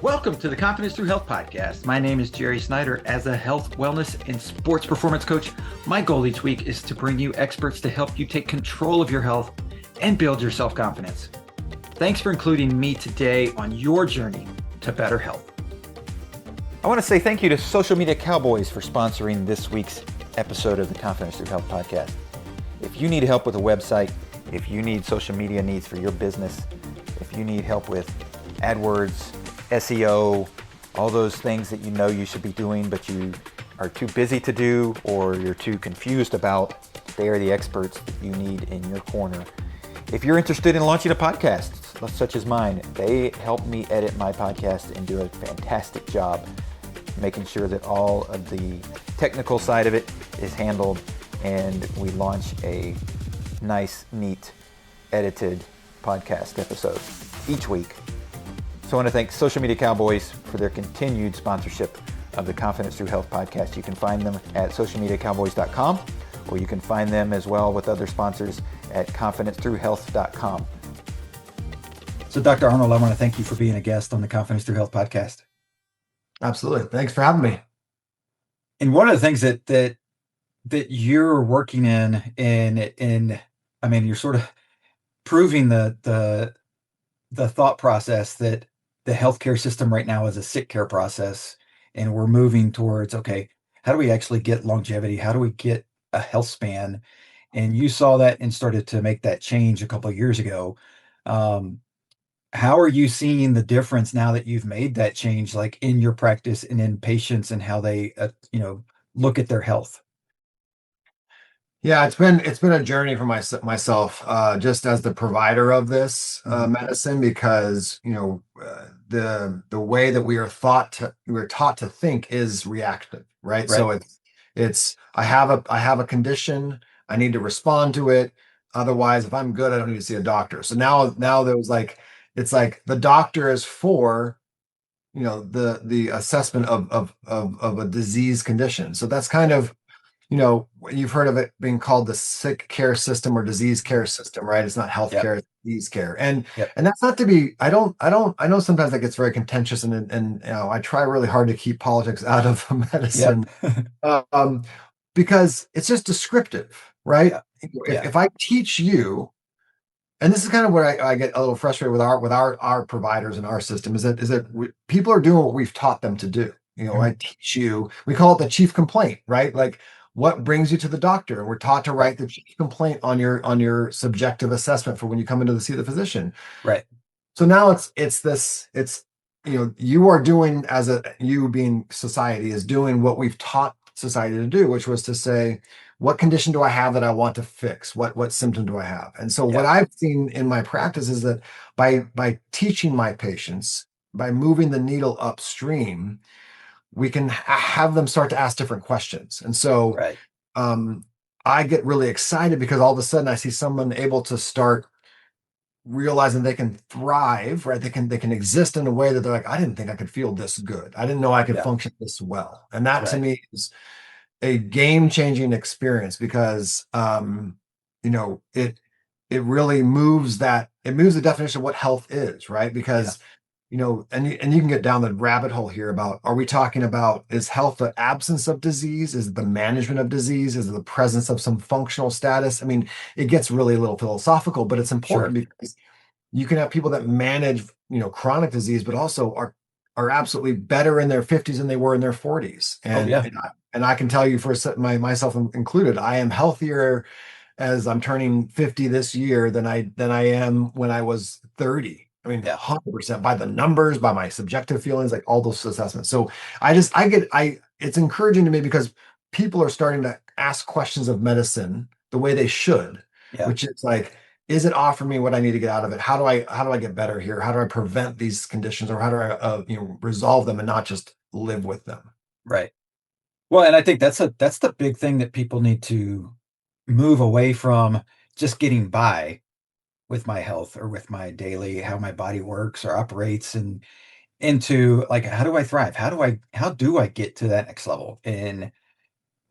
Welcome to the Confidence Through Health podcast. My name is Jerry Snyder. As a health, wellness, and sports performance coach, my goal each week is to bring you experts to help you take control of your health and build your self-confidence. Thanks for including me today on your journey to better health. I want to say thank you to Social Media Cowboys for sponsoring this week's episode of the Confidence Through Health podcast. If you need help with a website, if you need social media needs for your business, if you need help with AdWords, SEO, all those things that you know you should be doing, but you are too busy to do or you're too confused about, they are the experts that you need in your corner. If you're interested in launching a podcast, such as mine, they help me edit my podcast and do a fantastic job making sure that all of the technical side of it is handled and we launch a nice, neat, edited podcast episode each week. So I want to thank Social Media Cowboys for their continued sponsorship of the Confidence Through Health podcast. You can find them at socialmediacowboys.com, or you can find them as well with other sponsors at confidencethroughhealth.com. So Dr. Arnold, I want to thank you for being a guest on the Confidence Through Health podcast. Absolutely. Thanks for having me. And one of the things that you're working in, I mean, you're sort of proving the thought process that the healthcare system right now is a sick care process, and we're moving towards, okay, how do we actually get longevity? How do we get a health span? And you saw that and started to make that change a couple of years ago. How are you seeing the difference now that you've made that change, like in your practice and in patients and how they, look at their health? Yeah, it's been a journey for myself, just as the provider of this medicine, because the way that we're taught to think is reactive, right? So it's I have a condition, I need to respond to it. Otherwise, if I'm good, I don't need to see a doctor. So now there was it's like the doctor is for the assessment of a disease condition. So that's kind of, you've heard of it being called the sick care system or disease care system, right? It's not health care, it's disease care. And that's not to be, I know sometimes that gets very contentious and I try really hard to keep politics out of medicine, because it's just descriptive, right? If I teach you, and this is kind of where I get a little frustrated with our providers and our system, is that people are doing what we've taught them to do. I teach you, we call it the chief complaint, right? Like, what brings you to the doctor? And we're taught to write the chief complaint on your subjective assessment for when you come into to see the physician. Right. So now you are doing, you being society is doing what we've taught society to do, which was to say, what condition do I have that I want to fix? What symptom do I have? And so what I've seen in my practice is that by teaching my patients, by moving the needle upstream, we can have them start to ask different questions. And so I get really excited because all of a sudden I see someone able to start realizing they can thrive, right? They can exist in a way that they're like, I didn't think I could feel this good. I didn't know I could function this well. And that to me is a game-changing experience because it really moves the definition of what health is, right? Because and you can get down the rabbit hole here about, are we talking about, is health the absence of disease? Is it the management of disease? Is it the presence of some functional status? I mean, it gets really a little philosophical, but it's important because you can have people that manage, chronic disease, but also are absolutely better in their 50s than they were in their 40s. And I can tell you, for myself included, I am healthier as I'm turning 50 this year than I am when I was 30. I mean, 100% by the numbers, by my subjective feelings, like all those assessments. So it's encouraging to me because people are starting to ask questions of medicine the way they should, which is like, is it offering me what I need to get out of it? How do I get better here? How do I prevent these conditions, or how do I resolve them and not just live with them? Right. Well, and I think that's the big thing that people need to move away from, just getting by with my health or with my daily, how my body works or operates, and into like, how do I thrive? How do I get to that next level? And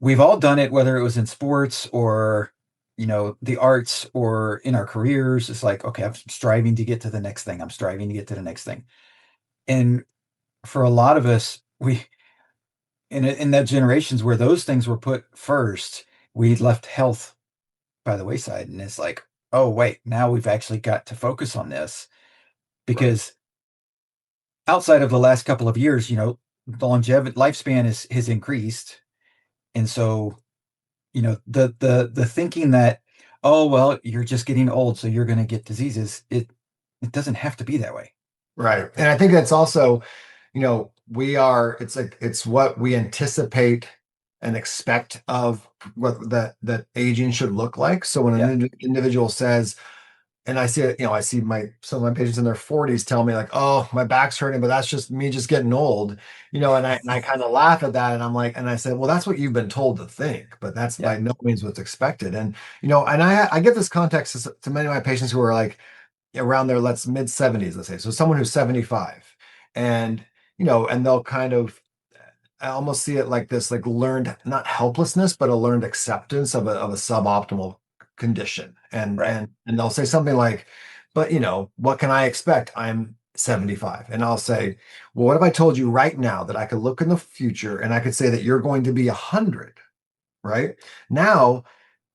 we've all done it, whether it was in sports or, the arts or in our careers. It's like, okay, I'm striving to get to the next thing. I'm striving to get to the next thing. And for a lot of us, we in that generations where those things were put first, we left health by the wayside, and it's like, oh wait, now we've actually got to focus on this Right. because outside of the last couple of years, the longevity lifespan has increased, and so the thinking that, oh well, you're just getting old, so you're going to get diseases. It doesn't have to be that way. Right. And I think that's also, it's like it's what we anticipate and expect of what that aging should look like. So when Yeah, an individual says, and I see it, I see some of my patients in their 40s tell me like, oh, my back's hurting, but that's just me just getting old, and I kind of laugh at that. And I'm like, and I said, well, that's what you've been told to think, but that's yeah, by no means what's expected. And, and I get this context to many of my patients who are like around their let's mid 70s, let's say. So someone who's 75 and, and they'll kind of, I almost see it like this, like learned, not helplessness, but a learned acceptance of a suboptimal condition. And right, and they'll say something like, but what can I expect? I'm 75. And I'll say, well, what if I told you right now that I could look in the future and I could say that you're going to be 100, right? Now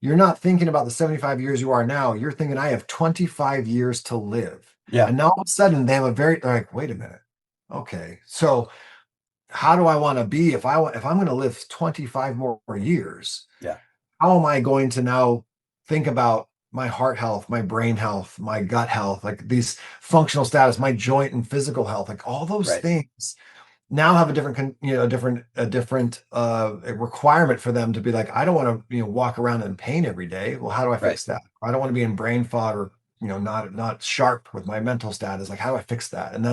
you're not thinking about the 75 years you are now. You're thinking, I have 25 years to live. yeah, And now all of a sudden they're like, wait a minute. Okay. So how do I want to be if I'm going to live 25 more years? yeah, How am I going to now think about my heart health, my brain health, my gut health, like these functional status, my joint and physical health, like all those right, things now have a different a requirement for them to be like, I don't want to walk around in pain every day. Well, how do I right, fix that? I don't want to be in brain fog or not sharp with my mental status. Like, how do I fix that? And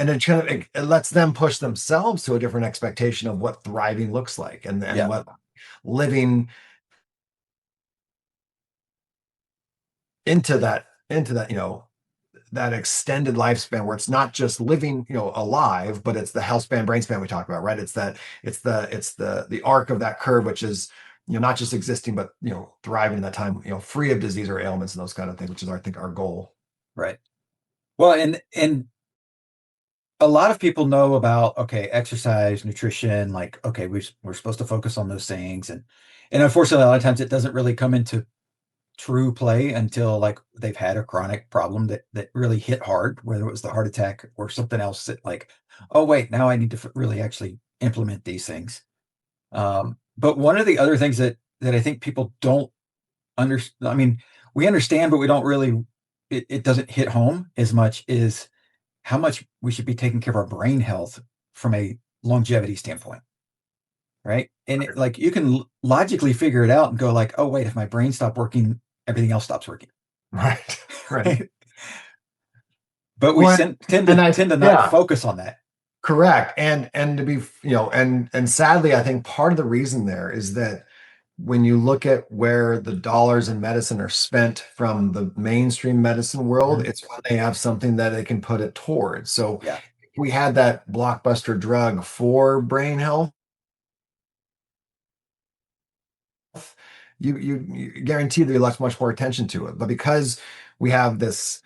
then kind of it lets them push themselves to a different expectation of what thriving looks like, and yeah, what living into that that extended lifespan where it's not just living alive, but it's the health span brain span we talk about, right? It's the arc of that curve, which is not just existing but thriving in that time, free of disease or ailments and those kind of things, which is I think our goal. right. Well, and a lot of people know about, okay, exercise, nutrition, like, okay, we're supposed to focus on those things, and unfortunately, a lot of times it doesn't really come into true play until like they've had a chronic problem that really hit hard, whether it was the heart attack or something else that like, oh wait, now I need to really actually implement these things. But one of the other things that I think people don't understand, I mean, we understand, but we don't really, it doesn't hit home as much, is how much we should be taking care of our brain health from a longevity standpoint, right? And like you can logically figure it out and go like, oh wait, if my brain stopped working, everything else stops working. Right. Right. Right? But we Well, tend and to I tend to not yeah. focus on that. Correct. And to be, and sadly, I think part of the reason there is that when you look at where the dollars in medicine are spent from the mainstream medicine world, Mhm. it's when they have something that they can put it towards. So Yeah, if we had that blockbuster drug for brain health, you guarantee there'd be much more attention to it. But because we have this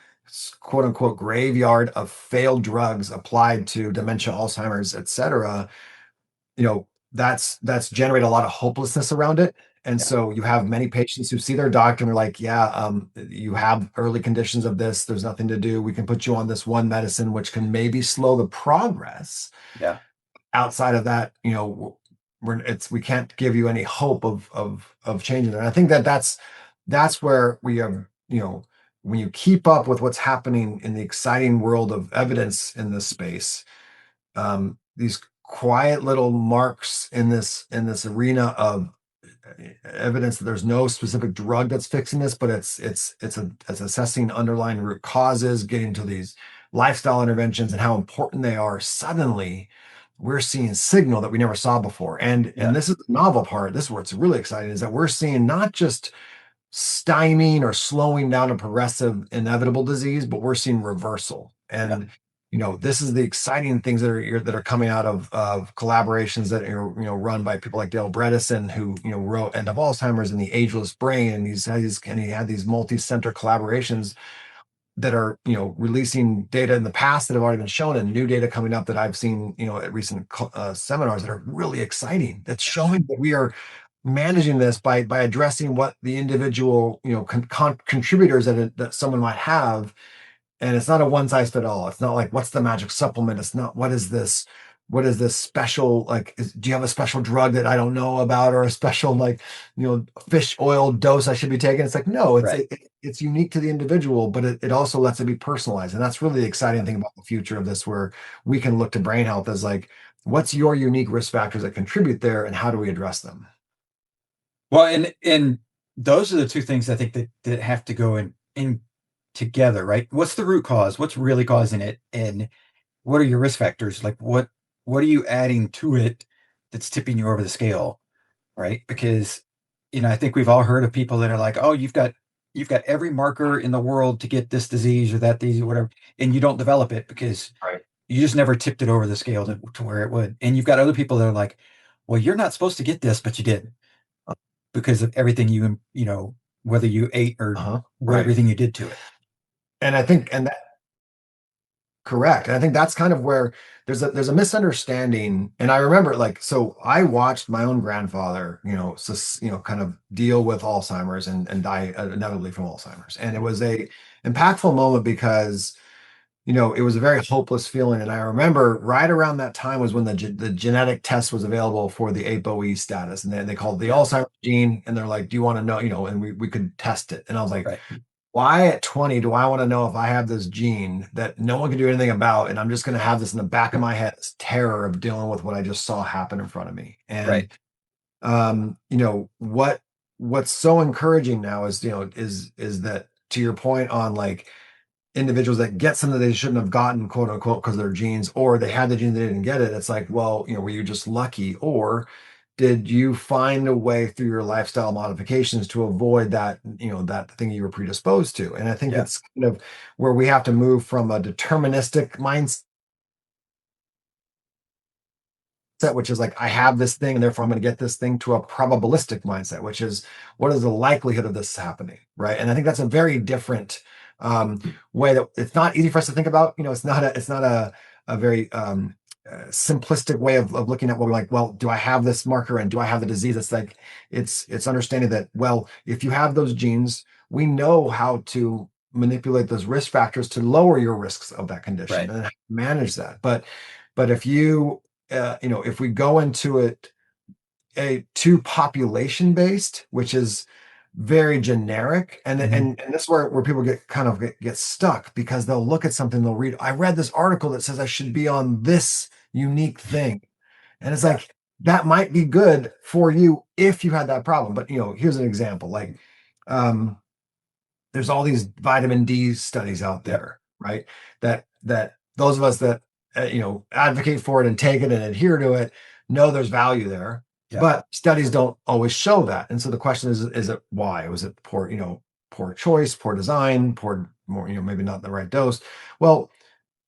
quote unquote graveyard of failed drugs applied to dementia, Alzheimer's, et cetera, that's generated a lot of hopelessness around it. And yeah, so you have many patients who see their doctor and they're like, yeah, you have early conditions of this, there's nothing to do, we can put you on this one medicine which can maybe slow the progress. yeah, Outside of that, we can't give you any hope of changing it. And I think that's where we have, when you keep up with what's happening in the exciting world of evidence in this space, these quiet little marks in this arena of evidence that there's no specific drug that's fixing this, but it's assessing underlying root causes, getting to these lifestyle interventions and how important they are. Suddenly, we're seeing signal that we never saw before, and yeah, this is the novel part. This is what's really exciting is that we're seeing not just stymieing or slowing down a progressive inevitable disease, but we're seeing reversal. yeah, And this is the exciting things that are coming out of collaborations that are run by people like Dale Bredesen, who wrote End of Alzheimer's and The Ageless Brain, and he had these multi-center collaborations that are, releasing data in the past that have already been shown, and new data coming up that I've seen, at recent seminars that are really exciting. That's showing that we are managing this by addressing what the individual, contributors that someone might have. And it's not a one size fit all. It's not like, what's the magic supplement? It's not, what is this special, like, do you have a special drug that I don't know about, or a special, like, fish oil dose I should be taking? It's like, no, Right. it's unique to the individual, but it also lets it be personalized. And that's really the exciting thing about the future of this, where we can look to brain health as like, what's your unique risk factors that contribute there, and how do we address them? Well, and those are the two things I think that have to go in together, right? What's the root cause? What's really causing it? And what are your risk factors? Like what are you adding to it that's tipping you over the scale, right? Because I think we've all heard of people that are like, oh, you've got every marker in the world to get this disease or that disease or whatever, and you don't develop it because Right. you just never tipped it over the scale to where it would. And you've got other people that are like, well, you're not supposed to get this, but you did because of everything whether you ate or Uh-huh. what Right. everything you did to it. And I think, and that, correct. And I think that's kind of where there's a misunderstanding. And I remember, like, so I watched my own grandfather, kind of deal with Alzheimer's and die inevitably from Alzheimer's. And it was a impactful moment because, it was a very hopeless feeling. And I remember right around that time was when the genetic test was available for the ApoE status. And then they called the Yeah. Alzheimer's gene. And they're like, do you want to know, and we could test it. And I was like, Right. why at 20 do I want to know if I have this gene that no one can do anything about? And I'm just going to have this in the back of my head, this terror of dealing with what I just saw happen in front of me. Right. And, what's so encouraging now is that, to your point on, like, individuals that get something they shouldn't have gotten, quote unquote, because of their genes, or they had the gene, they didn't get it. It's like, well, were you just lucky, or did you find a way through your lifestyle modifications to avoid that thing you were predisposed to? And I think Yeah. it's kind of where we have to move from a deterministic mindset, which is like, I have this thing and therefore I'm going to get this thing, to a probabilistic mindset, which is, what is the likelihood of this happening, right? And I think that's a very different way, that it's not easy for us to think about. It's not a very simplistic way of looking at what we're like, well, do I have this marker and do I have the disease? It's like, it's understanding that, well, if you have those genes, we know how to manipulate those risk factors to lower your risks of that condition, Right. and manage that. But if we go into it too population based, which is very generic, and Mm-hmm. and this is where people get stuck, because they'll look at something, they'll read, I read this article that says I should be on this unique thing, and it's Yeah. like, that might be good for you if you had that problem. But here's an example, like, um there's all these vitamin D studies out Yep. there, right? That those of us that advocate for it and take it and adhere to it know there's value there, Yep. but studies don't always show that. And so the question is it why? Was it poor choice, poor design, poor more, maybe not the right dose? Well,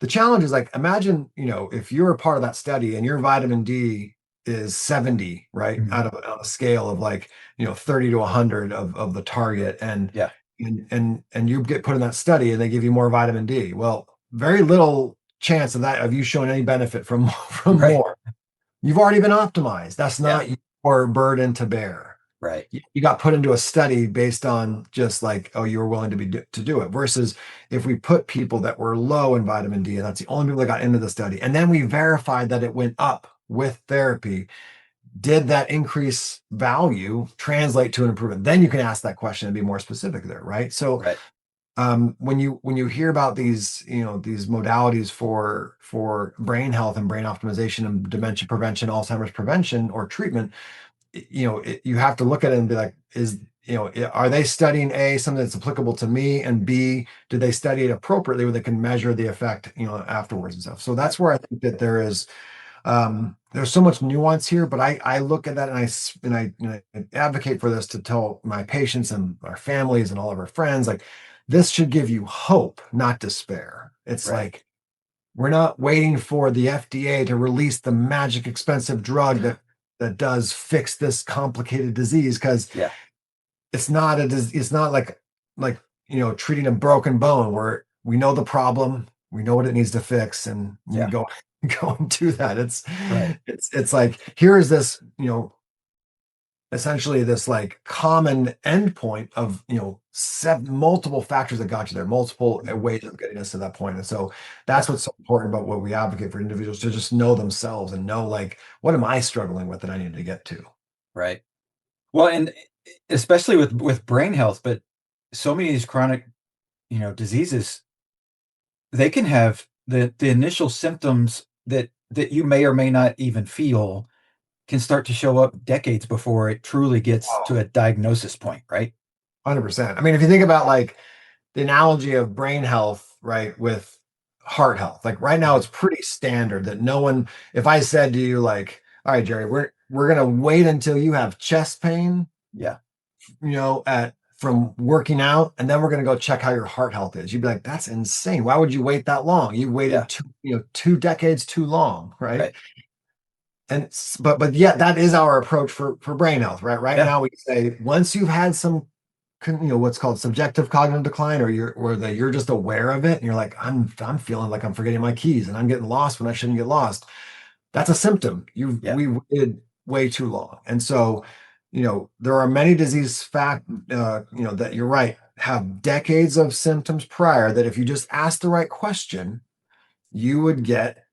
the challenge is, like, imagine, if you're a part of that study and your vitamin D is 70, right? Mm-hmm. Out of on a scale of, like, 30 to 100 of the target, and Yeah. you get put in that study and they give you more vitamin D. Well, very little chance of you showing any benefit from from Right. more. You've already been optimized. That's Yeah. not your burden to bear. Right. You got put into a study based on just like, oh, you were willing to do it. Versus if we put people that were low in vitamin D, and that's the only people that got into the study, and then we verified that it went up with therapy, did that increase value translate to an improvement? Then you can ask that question and be more specific there, right? So Right. when you hear about these modalities for brain health and brain optimization and dementia prevention, Alzheimer's prevention or treatment, you have to look at it and be like, are they studying something that's applicable to me, and B, do they study it appropriately where they can measure the effect afterwards and stuff? So that's where I think that there's so much nuance here. But I look at that, and I advocate for this to tell my patients and our families and all of our friends, like, this should give you hope, not despair. It's Right. like, we're not waiting for the FDA to release the magic expensive drug that does fix this complicated disease, because Yeah. it's not like treating a broken bone, where we know the problem, we know what it needs to fix, and we Yeah. go go and do that. Right. It's like, here is this, essentially this like common endpoint of, multiple factors that got you there, multiple ways of getting us to that point. And so that's Yeah. what's so important about what we advocate for individuals to just know themselves and know, like, what am I struggling with that I need to get to? Right. Well, and especially with brain health, but so many of these chronic, diseases, they can have the initial symptoms that you may or may not even feel can start to show up decades before it truly gets to Oh, a diagnosis point, right? 100%. I mean, if you think about like the analogy of brain health, right, with heart health, like right now Mhm. it's pretty standard that no one, if I said to you, like, all right, Jerry, we're gonna wait until you have chest pain, Yeah. at from working out, and then we're gonna go check how your heart health is. You'd be like, that's insane. Why would you wait that long? You waited Yeah. two decades too long, right? Right. And but yeah, that is our approach for brain health, right? Right Yeah. now we say, once you've had some what's called subjective cognitive decline, or that you're just aware of it and you're like, I'm feeling like I'm forgetting my keys and I'm getting lost when I shouldn't get lost. That's a symptom. Yeah. We waited way too long. And so, there are many disease that, you're right, have decades of symptoms prior, that if you just ask the right question, you would get,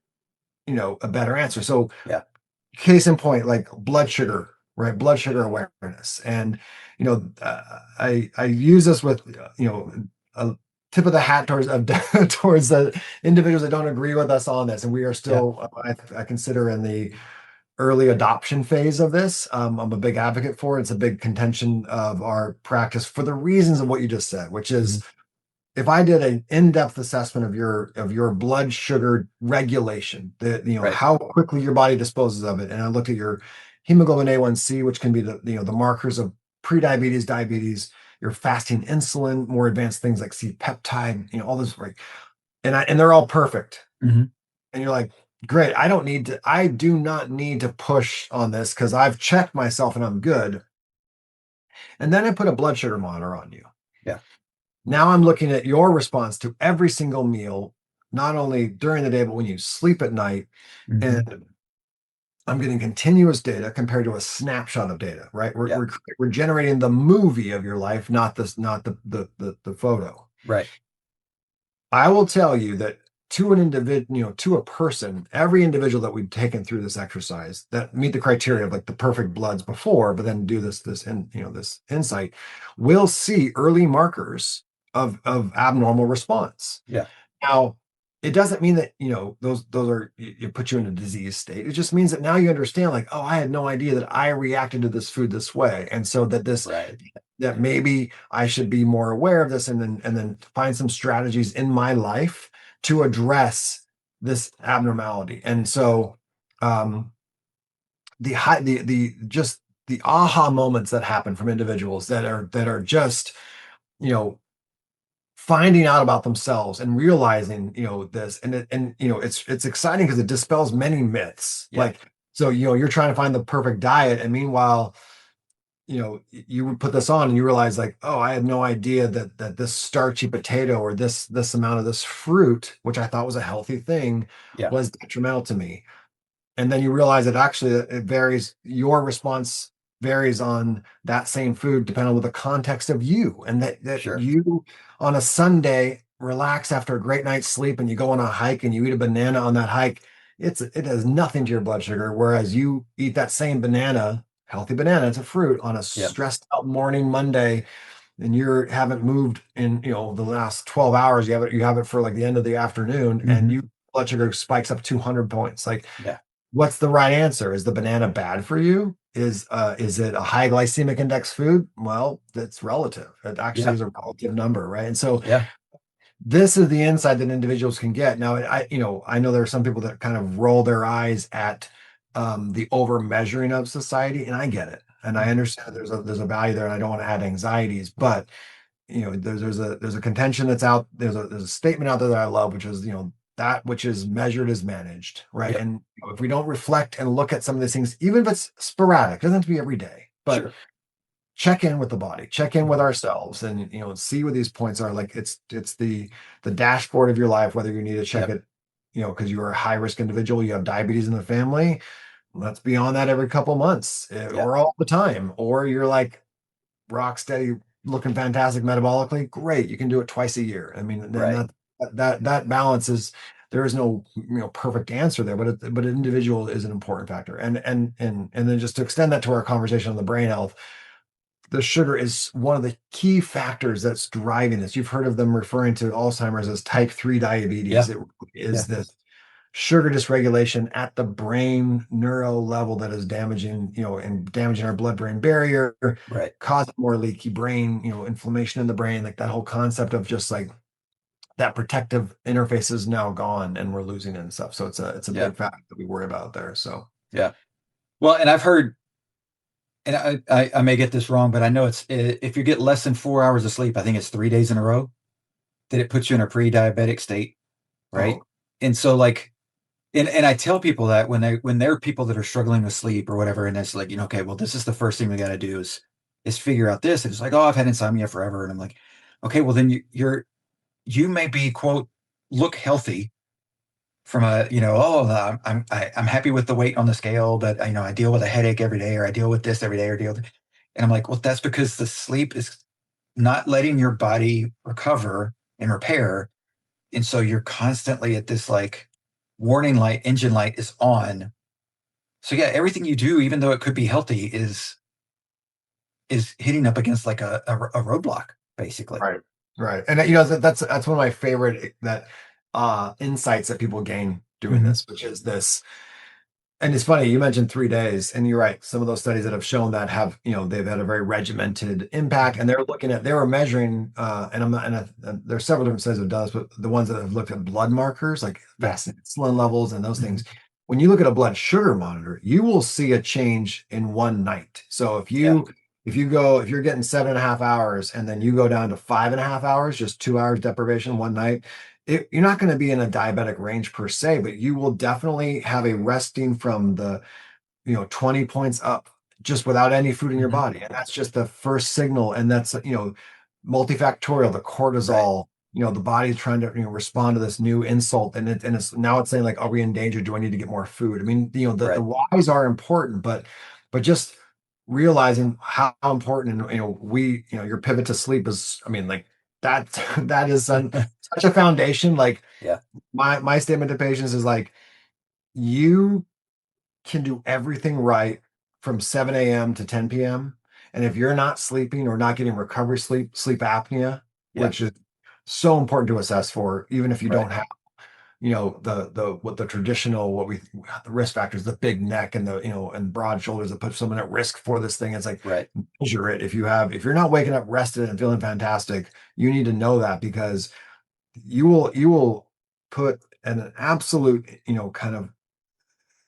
a better answer. So Yeah. case in point, like blood sugar, right? Blood sugar awareness. And, I use this with, a tip of the hat towards towards the individuals that don't agree with us on this. And we are Yeah. still, I consider, in the early adoption phase of this. I'm a big advocate for it. It's a big contention of our practice for the reasons of what you just said, which Mhm. is, if I did an in-depth assessment of your blood sugar regulation, Right. how quickly your body disposes of it, and I looked at your hemoglobin A1C, which can be the markers of prediabetes, diabetes, your fasting insulin, more advanced things like C-peptide, all this, right? And they're all perfect. Mhm. And you're like, great, I do not need to push on this because I've checked myself and I'm good. And then I put a blood sugar monitor on you. Yeah. Now I'm looking at your response to every single meal, not only during the day, but when you sleep at night. Mhm. And I'm getting continuous data compared to a snapshot of data, right? Yeah. We're generating the movie of your life, not the photo. Right. I will tell you that to an individual, to a person, every individual that we've taken through this exercise that meet the criteria of like the perfect bloods before, but then do this insight, will see early markers of abnormal response. Yeah. Now, it doesn't mean that, those are, it put you in a disease state. It just means that now you understand, like, oh, I had no idea that I reacted to this food this way. And so Right. that maybe I should be more aware of this, and then find some strategies in my life to address this abnormality. And so, um the just the aha moments that happen from individuals that are just, you know finding out about themselves and realizing, this, it's exciting because it dispels many myths. Yeah. Like, so, you're trying to find the perfect diet, and meanwhile, you would put this on and you realize, like, oh, I had no idea that this starchy potato, or this amount of this fruit, which I thought was a healthy thing, Yeah. was detrimental to me. And then you realize that actually it varies, your response varies on that same food depending on the context of you, and that Sure. you, on a Sunday, relax after a great night's sleep, and you go on a hike and you eat a banana on that hike. It has nothing to your blood sugar, whereas you eat that same banana, healthy banana, it's a fruit, on a Yeah. stressed out morning Monday, and you haven't moved in, the last 12 hours. You have it for like the end of the afternoon, and Mhm. you blood sugar spikes up 200 points. Like, Yeah. what's the right answer? Is the banana bad for you? Is it a high glycemic index food? Well, that's relative. It actually Yeah. is a relative number, right? And so Yeah. this is the insight that individuals can get. Now, I know there are some people that kind of roll their eyes at, the over measuring of society, and I get it, and I Mhm. understand there's a value there, and I don't want to add anxieties, but, there's a contention that's out there's a statement out there that I love, which is, that which is measured is managed, right? Yep. And, if we don't reflect and look at some of these things, even if it's sporadic, it doesn't have to be every day, but Sure. check in with the body, check in with ourselves, and see what these points are. Like it's the dashboard of your life, whether you need to check Yep. it, because you're a high risk individual, you have diabetes in the family. Let's be on that every couple months, Yep. or all the time, or you're like rock steady, looking fantastic metabolically. Great, you can do it twice a year. I mean, then Right. that balance is, there is no perfect answer there, but an individual is an important factor. And then just to extend that to our conversation on the brain health, the sugar is one of the key factors that's driving this. You've heard of them referring to Alzheimer's as type 3 diabetes. Yeah. It is Yeah. this sugar dysregulation at the brain neuro level that is damaging, and damaging our blood-brain barrier, Right. causing more leaky brain, inflammation in the brain. Like that whole concept of just like that protective interface is now gone and we're losing it and stuff. So it's a Yeah. big factor that we worry about there. So Yeah. Well, and I've heard, and I may get this wrong, but I know it's, if you get less than 4 hours of sleep, I think it's 3 days in a row, that it puts you in a pre-diabetic state, right? oh And so like, and I tell people that when there are people that are struggling with sleep or whatever, and it's like, okay, well, this is the first thing we got to do is figure out this. And it's like, oh, I've had insomnia forever, and I'm like, okay, well then you may be, quote, look healthy from a, I'm happy with the weight on the scale, but I deal with a headache every day, or I deal with this every day, or deal with, and I'm like, well, that's because the sleep is not letting your body recover and repair. And so you're constantly at this like warning light, engine light is on. So yeah, everything you do, even though it could be healthy, is hitting up against like a roadblock, basically. right. And that's one of my favorite that insights that people gain doing Mm-hmm. this, which is this. And it's funny, you mentioned 3 days, and you're right. Some of those studies that have shown that have, they've had a very regimented impact, and they were measuring, and I'm not, there's several different studies that does, but the ones that have looked at blood markers like Yeah. fasting insulin levels and those Mm-hmm. things. When you look at a blood sugar monitor, you will see a change in one night. So Yeah. if you're getting 7.5 hours and then you go down to 5.5 hours, just 2 hours deprivation one night, you're not going to be in a diabetic range per se, but you will definitely have a resting from the 20 points up just without any food in your Mm-hmm. body. And that's just the first signal. And that's multifactorial, the Right. cortisol, the body's trying to respond to this new insult. And it's now it's saying like, are we in danger? Do I need to get more food? I mean, the Right. whys are important, but just realizing how important, and your pivot to sleep is, I mean, like that that is such a foundation. Like Yeah. my statement to patients is like, you can do everything right from 7 a.m. to 10 p.m. And if you're not sleeping or not getting recovery sleep apnea, Yeah. which is so important to assess for, even if you Right. don't have, the traditional, the risk factors, the big neck and and broad shoulders that put someone at risk for this thing. It's like, Right. measure it. If you're not waking up rested and feeling fantastic, you need to know that, because you will put an absolute, kind of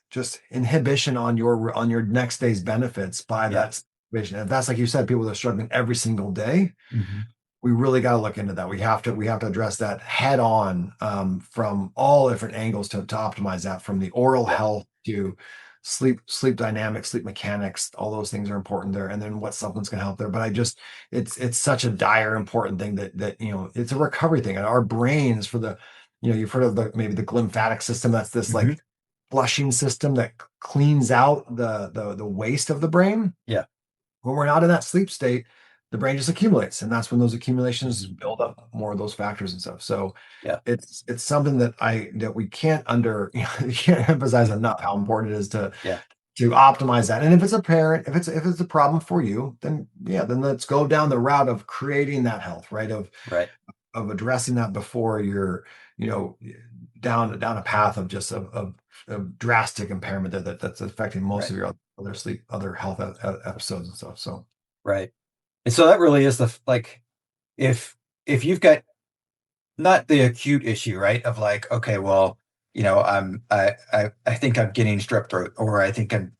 just inhibition on your next day's benefits by Yeah. that situation. If that's, like you said, people that are struggling every single day, Mm-hmm. we really got to look into that. We have to address that head on, from all different angles to optimize that, from the oral Yeah. health to sleep dynamics, sleep mechanics. All those things are important there, and then what supplements can help there. But it's such a dire important thing that it's a recovery thing. And our brains, for the, you've heard of maybe the glymphatic system. That's this Mm-hmm. like flushing system that cleans out the waste of the brain. Yeah. When we're not in that sleep state, the brain just accumulates, and that's when those accumulations Mm-hmm. build up more of those factors and stuff. So Yeah. it's something that we can't you can't emphasize enough how important it is Yeah. to optimize that. And if it's a parent, if it's a problem for you, then yeah, then let's go down the route of creating that health, right? Right. Of addressing that before you're, you know, down a path of just of drastic impairment that's affecting most Right. of your other sleep, other health episodes and stuff. So Right. And so that really is like, if you've got not the acute issue, right? Of like, okay, well, I think I'm getting strep throat, or I think I'm,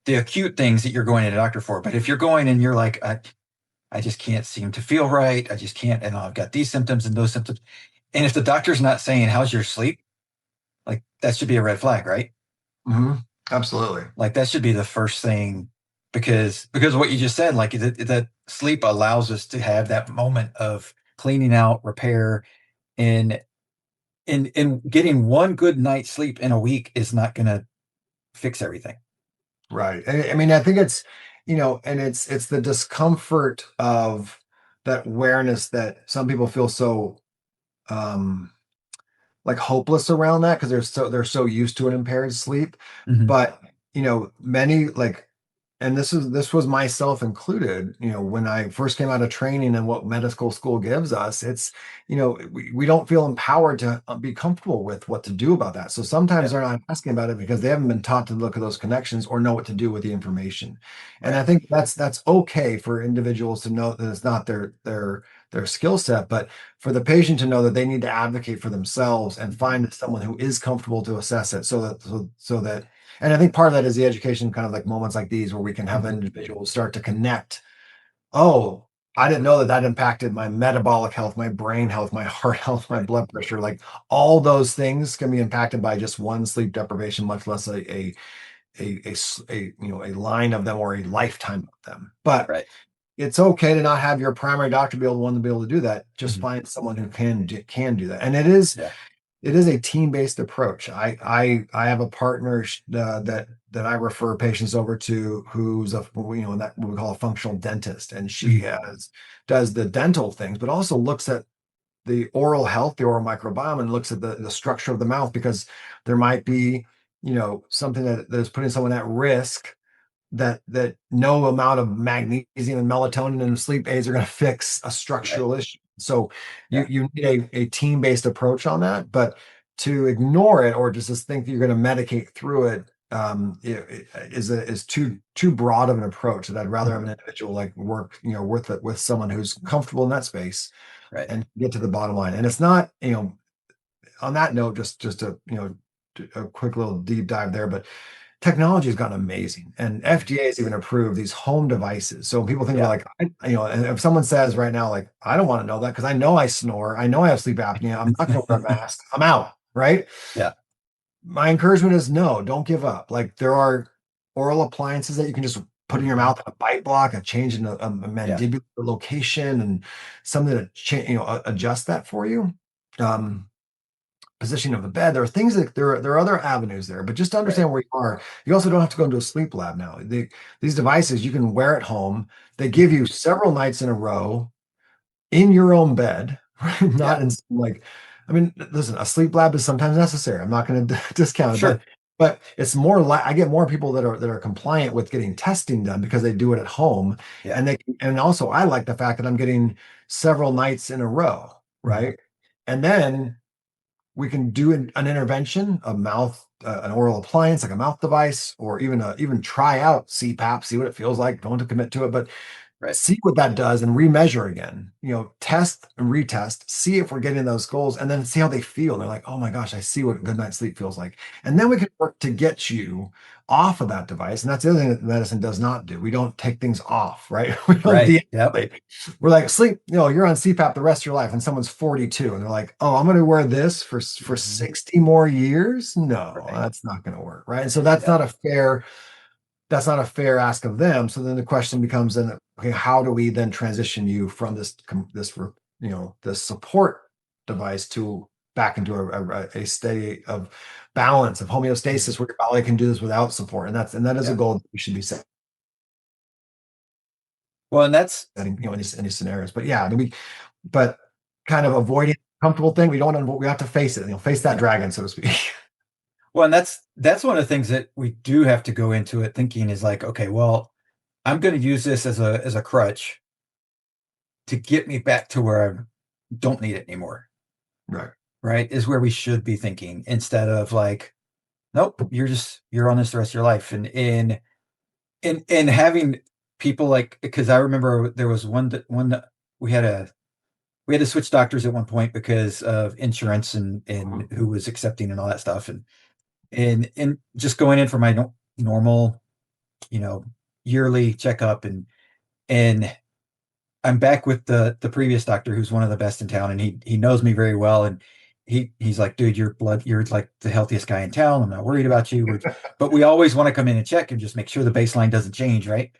the acute things that you're going to the doctor for. But if you're going and you're like, I just can't seem to feel right. I just can't, and I've got these symptoms and those symptoms. And if the doctor's not saying, how's your sleep? Like that should be a red flag, right? mhm, absolutely. Like that should be the first thing because of what you just said, like that sleep allows us to have that moment of cleaning out, repair, and getting one good night's sleep in a week is not going to fix everything. Right. And I mean, I think it's, and it's the discomfort of that awareness that some people feel so um like hopeless around that because they're so used to an impaired sleep. Mhm. But many like, and this was myself included, when I first came out of training and what medical school gives us, it's, we don't feel empowered to be comfortable with what to do about that. So sometimes Yeah. they're not asking about it because they haven't been taught to look at those connections or know what to do with the information. And Right. I think that's okay for individuals to know that it's not their skill set, but for the patient to know that they need to advocate for themselves and find someone who is comfortable to assess it so that and I think part of that is the education, kind of like moments like these where we can have Mhm. individuals start to connect. Oh, I didn't know that that impacted my metabolic health, my brain health, my heart health, my Right. blood pressure. Like all those things can be impacted by just one sleep deprivation, much less a line of them or a lifetime of them. But Right. it's okay to not have your primary doctor be able to one to be able to do that. Just Mhm. find someone who can do that. And it is a team-based approach. I have a partner that I refer patients over to who's that what we call a functional dentist, and she Mhm. does the dental things, but also looks at the oral health, the oral microbiome, and looks at the structure of the mouth because there might be something that is putting someone at risk that no amount of magnesium and melatonin and sleep aids are going to fix a Right. structural issue. So you Yeah. you need a team-based approach on that, but to ignore it or just think that you're going to medicate through it is too broad of an approach. That I'd rather have Mhm. an individual like work with someone who's comfortable in that space Right. and get to the bottom line. And it's not on that note, just a quick little deep dive there, but technology has gotten amazing, and Mhm. FDA has even approved these home devices. So when people think about Yeah. like, and if someone says right now, like, I don't want to know that because I know I snore, I know I have sleep apnea, I'm not going to wear a mask, I'm out, right? Yeah. My encouragement is no, don't give up. Like there are oral appliances that you can just put in your Mhm. mouth, a bite block, a change in a Yeah. mandibular location, and something to adjust that for you. Um, Positioning of the bed. There are things that there are other avenues there, but just to Right. understand where you are, you also don't have to go into a sleep lab now. These devices you can wear at home. They give Mhm. you several nights in a row in your own bed, right? Not Yeah. in like, I mean, listen, a sleep lab is sometimes necessary. I'm not going to discount it, but Sure. it's more like I get more people that are compliant with getting testing done because they do it at home, Yeah. and also I like the fact that I'm getting several nights in a row, Mhm. right? And then we can do an intervention, a mouth, an oral appliance like a mouth device, or even try out CPAP, see what it feels like. Don't have to commit to it, but Right. see what that does and remeasure again. Test and retest, see if we're getting those goals, and then see how they feel. They're like, oh my gosh, I see what good night's sleep feels like. And then we can work to get you off of that device. And that's the other thing that medicine does not do. We don't take things off, right? We don't Right. Yep. de-escalate. We're like, sleep, you're on CPAP the rest of your life, and someone's 42, and they're like, oh, I'm going to wear this for Mhm. 60 more years. No, Right. that's not going to work, right? And so that's not a fair ask of them. So then the question becomes then, okay, how do we then transition you from this support device to back into a state of balance of Mhm. homeostasis where your body can do this without support, and that is a Yeah. goal that we should be Well, and that's setting, in any scenarios. But yeah, I mean, but kind of avoiding comfortable thing. We have to face it, face that yeah. dragon, so to speak. Well, and that's one of the things that we do have to go into it thinking is like, okay, well, I'm going to use this as a crutch to get me back to where I don't need it anymore. Right. Right? Is where we should be thinking instead of like, nope, you're on this the rest of your life. And having people like because I remember there was one we had a we had to switch doctors at one point because of insurance and who was accepting and all that stuff and just going in for my normal you know yearly checkup and I'm back with the previous doctor who's one of the best in town and he knows me very well he's like, dude, you're like the healthiest guy in town. I'm not worried about you. But we always want to come in and check and just make sure the baseline doesn't change, right?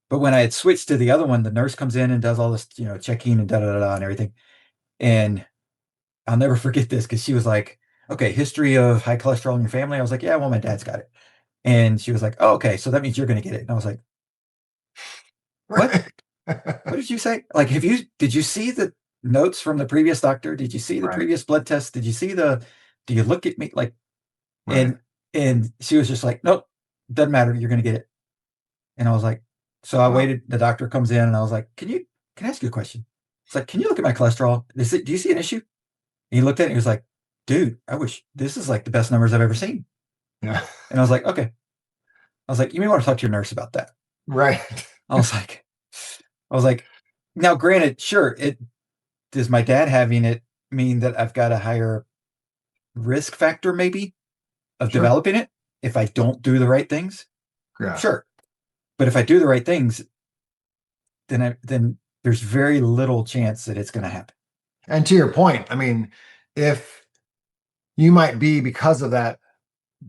But when I had switched to the other one, the nurse comes in and does all this, checking and da da da da and everything. And I'll never forget this because she was like, okay, history of high cholesterol in your family. I was like, yeah, well, my dad's got it. And she was like, oh, okay, so that means you're going to get it. And I was like, what? Right. What did you say? Like, did you see the notes from the previous doctor? Did you see the Right. previous blood test? Do you look at me like, Right. and she was just like, nope, doesn't matter. You're going to get it. And I was like, so I Wow. waited. The doctor comes in and I was like, can I ask you a question? It's like, can you look at my cholesterol? Do you see an issue? And he looked at it and he was like, dude, I wish this is like the best numbers I've ever seen. Yeah. And I was like, okay. I was like, you may want to talk to your nurse about that. Right. I was like, now granted, sure, does my dad having it mean that I've got a higher risk factor maybe of Sure. developing it if I don't do the right things? Yeah. Sure. But if I do the right things, then there's very little chance that it's going to happen. And to your point, I mean, if you might be, because of that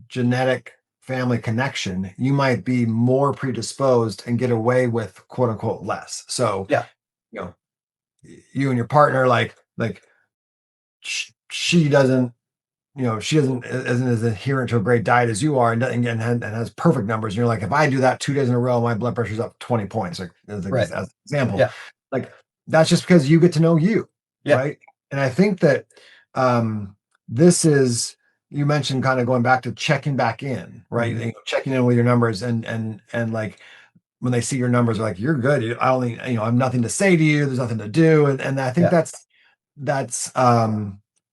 genetic family connection, you might be more predisposed and get away with quote unquote less. So, Yeah. you know, you and your partner, like she doesn't, she isn't as adherent to a great diet as you are, and has perfect numbers. And you're like, if I do that 2 days in a row, my blood pressure's up 20 points. Like, Right. as an example, Yeah. like that's just because you get to know you, Yeah. right? And I think that this is, you mentioned kind of going back to checking back in, right? Mhm. Checking in with your numbers, and like when they see your numbers, they're like, you're good. I only, I have nothing to say to you. There's nothing to do, and I think Yeah. that's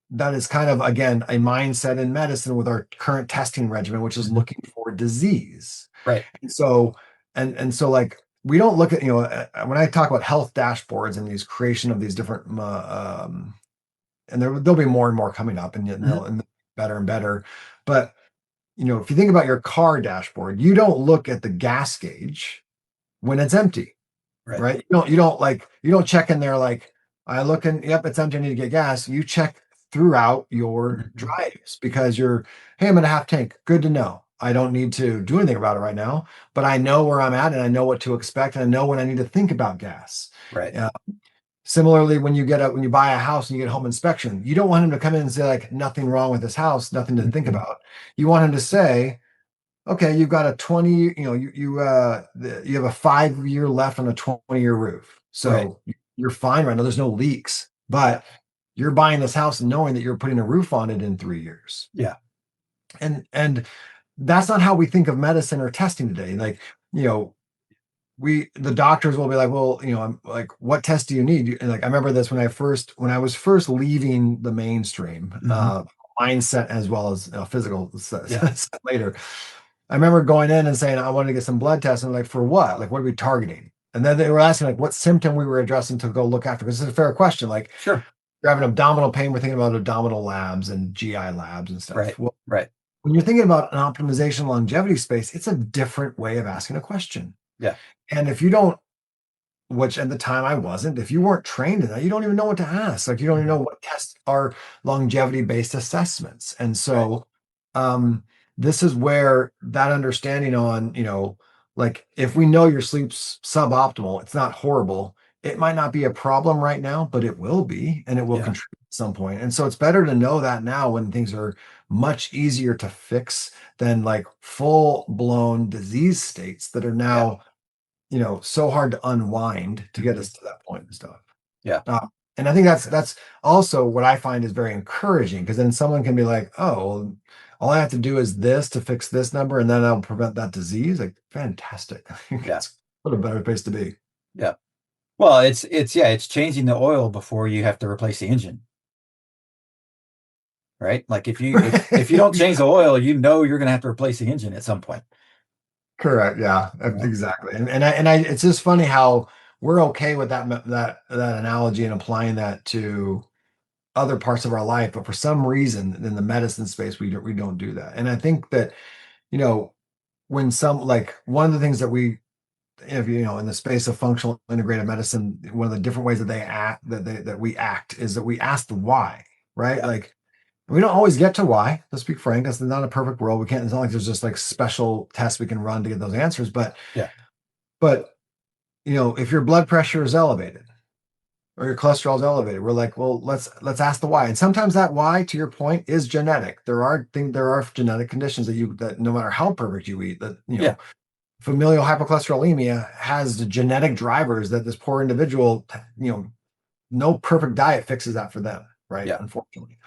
that is kind of, again, a mindset in medicine with our current testing regimen, which is Mhm. looking for disease. Right. And so, and so like we don't look at, when I talk about health dashboards and these creation of these different and there'll be more and more coming up, Mhm. and better and better. But if you think about your car dashboard, you don't look at the gas gauge when it's empty, Right. right? You don't check in there like, I look and yep, it's empty, I need to get gas. You check throughout your Mhm. drives because hey, I'm at a half tank. Good to know. I don't need to do anything about it right now, but I know where I'm at and I know what to expect and I know when I need to think about gas. Right. Similarly, when you buy a house and you get home inspection, you don't want him to come in and say like, nothing wrong with this house, nothing to think Mhm. about. You want him to say, okay, you've got a 20, you have a 5 year left on a 20-year roof. Right. So you're fine right now. There's no leaks, Yeah. but you're buying this house knowing that you're putting a roof on it in 3 years. Yeah. And that's not how we think of medicine or testing today. Like, you know, the doctors will be like, well, I'm like, what test do you need? And like, I remember this when I was first leaving the mainstream, Mhm. mindset as well as physical Yeah. later. I remember going in and saying, I wanted to get some blood tests. And like, for what? Like, what are we targeting? And then they were asking like what symptom we were addressing to go look after. Because this is a fair question. Like, Sure. you're having abdominal pain, we're thinking about abdominal labs and GI labs and stuff. Right. Well, Right. when you're thinking about an optimization longevity space, it's a different way of asking a question. Yeah. And if you don't, which at the time I wasn't, if you weren't trained in that, you don't even know what to ask. Like, you don't even know Mhm. what tests are longevity based assessments. And Right. so this is where that understanding on, like, if we know your sleep's suboptimal, it's not horrible. It might not be a problem right now, but it will be, and it will Yeah. contribute at some point. And so it's better to know that now when things are much easier to fix than like full blown disease states that are Yeah. now, so hard to unwind to get Mhm. us to that point and stuff. Yeah. And I think that's also what I find is very encouraging, because then someone can be like, oh, well, all I have to do is this to fix this number, and then I'll prevent that disease. Like, fantastic. I think Yeah. it's what a better place to be. Yeah. Well, it's changing the oil before you have to replace the engine, right? Like if you don't change the oil, you're going to have to replace the engine at some point. Correct. Yeah, You know? exactly. And it's just funny how we're okay with that analogy and applying that to other parts of our life, but for some reason in the medicine space, we don't do that. And I think that, you know, when some, like, one of the things that we, if in the space of functional integrative medicine, one of the different ways that they act, that we act, is that we ask the why, right? Yeah. Like, We don't always get to why. Let's be frank. That's not a perfect world. We can't. It's not like there's just like special tests we can run to get those answers. Yeah. But if your blood pressure is elevated or your cholesterol is elevated, we're like, well, let's ask the why. And sometimes that why, to your point, is genetic. There are genetic conditions that no matter how perfect you eat, that Yeah. familial hypercholesterolemia has the genetic drivers that this poor individual, no perfect diet fixes that for them, right? Yeah. Unfortunately.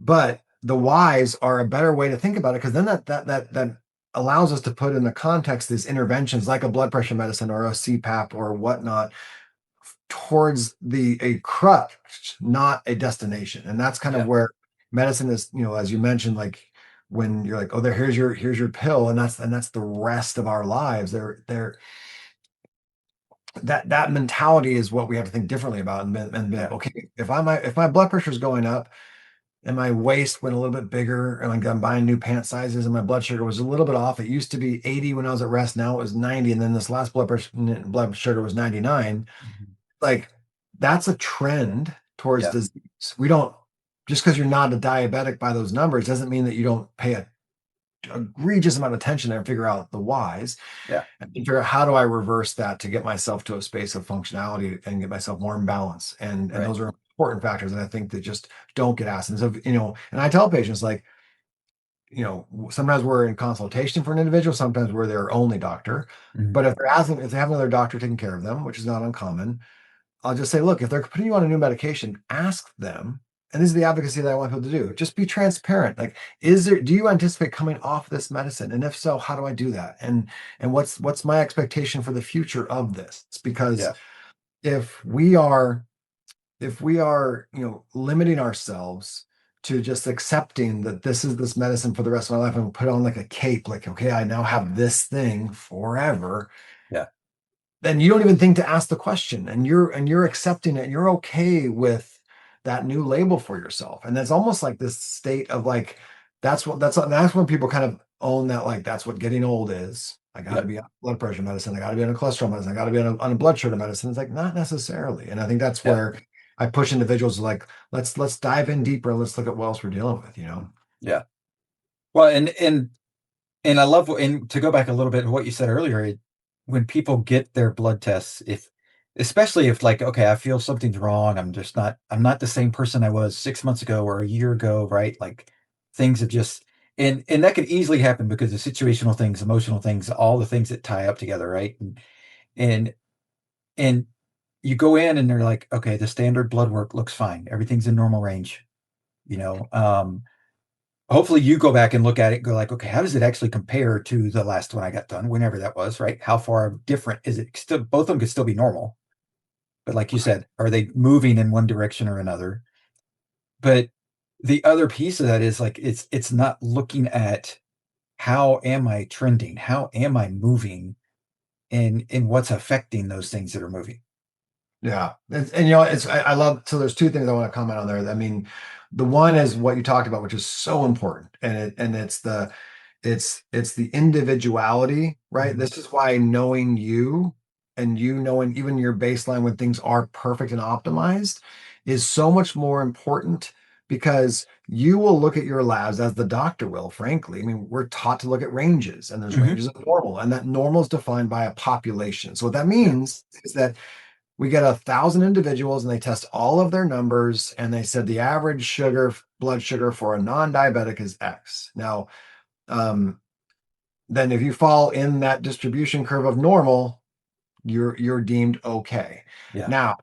But the whys are a better way to think about it, because then that allows us to put in the context these interventions like a blood pressure medicine or a CPAP or whatnot towards a crutch, not a destination. And that's kind of Yeah. where medicine is, as you mentioned, like when you're like, oh, here's your pill, and that's the rest of our lives. That mentality is what we have to think differently about, and be like, Yeah. okay, if my blood pressure is going up and my waist went a little bit bigger, and like I'm buying new pant sizes, and my blood sugar was a little bit off. It used to be 80 when I was at rest. Now it was 90. And then this last blood sugar was 99. Mhm. Like, that's a trend towards Yeah. disease. We don't, just because you're not a diabetic by those numbers doesn't mean that you don't pay a egregious amount of attention there and figure out the whys Yeah. and figure out how do I reverse that to get myself to a space of functionality and get myself more in balance. And Right. those are important factors that I think that just don't get asked. And so, and I tell patients, like, sometimes we're in consultation for an individual, sometimes we're their only doctor. Mhm. But if they have another doctor taking care of them, which is not uncommon, I'll just say, look, if they're putting you on a new medication, ask them. And this is the advocacy that I want people to do. Just be transparent. Like, do you anticipate coming off this medicine? And if so, how do I do that? And what's my expectation for the future of this? Because Yeah. if we are limiting ourselves to just accepting that this is this medicine for the rest of my life, and put on like a cape, like, okay, I now have this thing forever, Yeah. then you don't even think to ask the question, and you're accepting it, and you're okay with that new label for yourself. And it's almost like this state of like, that's when people kind of own that, like, that's what getting old is. I got to Yep. be on blood pressure medicine, I got to be on a cholesterol medicine, I got to be on a blood sugar medicine. It's like, not necessarily. And I think that's Yeah. where I push individuals, like, let's dive in deeper, and let's look at what else we're dealing with. Yeah. Well, and I love, and to go back a little bit to what you said earlier, when people get their blood tests, especially if, like, okay, I feel something's wrong, I'm not the same person I was 6 months ago or a year ago, right? Like, things have just, and that could easily happen because of situational things, emotional things, all the things that tie up together, right? And and you go in and they're like, okay, the standard blood work looks fine, everything's in normal range, you know. Hopefully you go back and look at it and go like, okay, how does it actually compare to the last one I got done, whenever that was, right? How far different is it? Still, both of them could still be normal. But like you said, are they moving in one direction or another? But the other piece of that is like, it's not looking at how am I trending? How am I moving? And what's affecting those things that are moving. Yeah. And I love, so there's two things I want to comment on there. I mean, the one is what you talked about, which is so important. And it's the individuality, right? Mhm. This is why knowing you, and knowing even your baseline when things are perfect and optimized, is so much more important, because you will look at your labs as the doctor will, frankly. I mean, we're taught to look at ranges, and there's Mhm. ranges of normal, and that normal is defined by a population. So what that Yeah. means is that we get 1,000 individuals, and they test all of their numbers, and they said the average blood sugar for a non-diabetic is X. Now, um, then if you fall in that distribution curve of normal, you're deemed okay. Yeah. Now,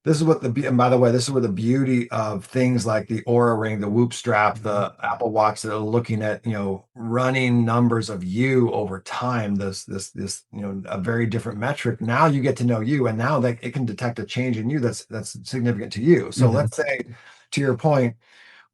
this is what and by the way, this is where the beauty of things like the Aura Ring, the Whoop Strap, Mhm. the Apple Watch, that are looking at, running numbers of you over time. This, a very different metric. Now you get to know you, and now that it can detect a change in you that's significant to you. So Mhm. let's say, to your point,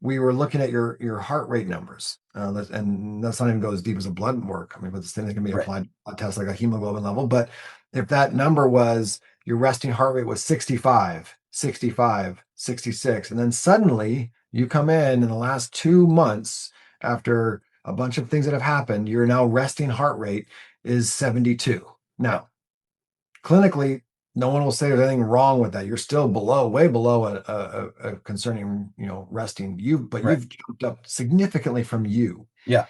we were looking at your heart rate numbers, and let's not even go as deep as a blood work. I mean, but the same thing can be Right. applied to a test like a hemoglobin level. But if that number was, your resting heart rate was 65, 65, 66, and then suddenly you come in the last 2 months, after a bunch of things that have happened, your now resting heart rate is 72. Yeah. Now, clinically, no one will say there's anything wrong with that. You're still below, way below a concerning, resting. But Right. you've jumped up significantly from you. Yeah.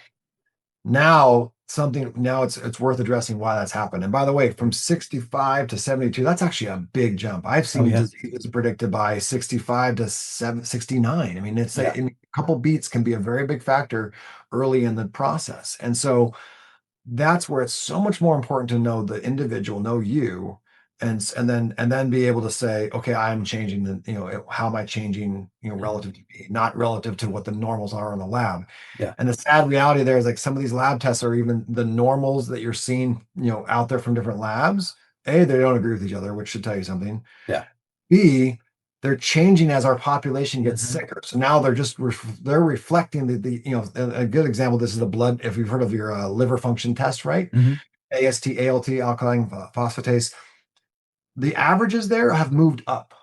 Now it's worth addressing why that's happened. And by the way, from 65 to 72, that's actually a big jump. I've Oh seen yeah. diseases predicted by 65 to 69. I mean, Yeah. a couple beats can be a very big factor early in the process. And so that's where it's so much more important to know the individual, know you, and then be able to say, okay, I'm changing how am I changing, Mhm. relative to me, not relative to what the normals are in the lab. Yeah. And the sad reality there is like some of these lab tests are even the normals that you're seeing, out there from different labs. A, they don't agree with each other, which should tell you something. Yeah. B, they're changing as our population gets Hmm. sicker. So now they're reflecting a good example. This is the blood. If you've heard of your liver function test, right? Hmm. AST, ALT, alkaline phosphatase. The averages there have moved up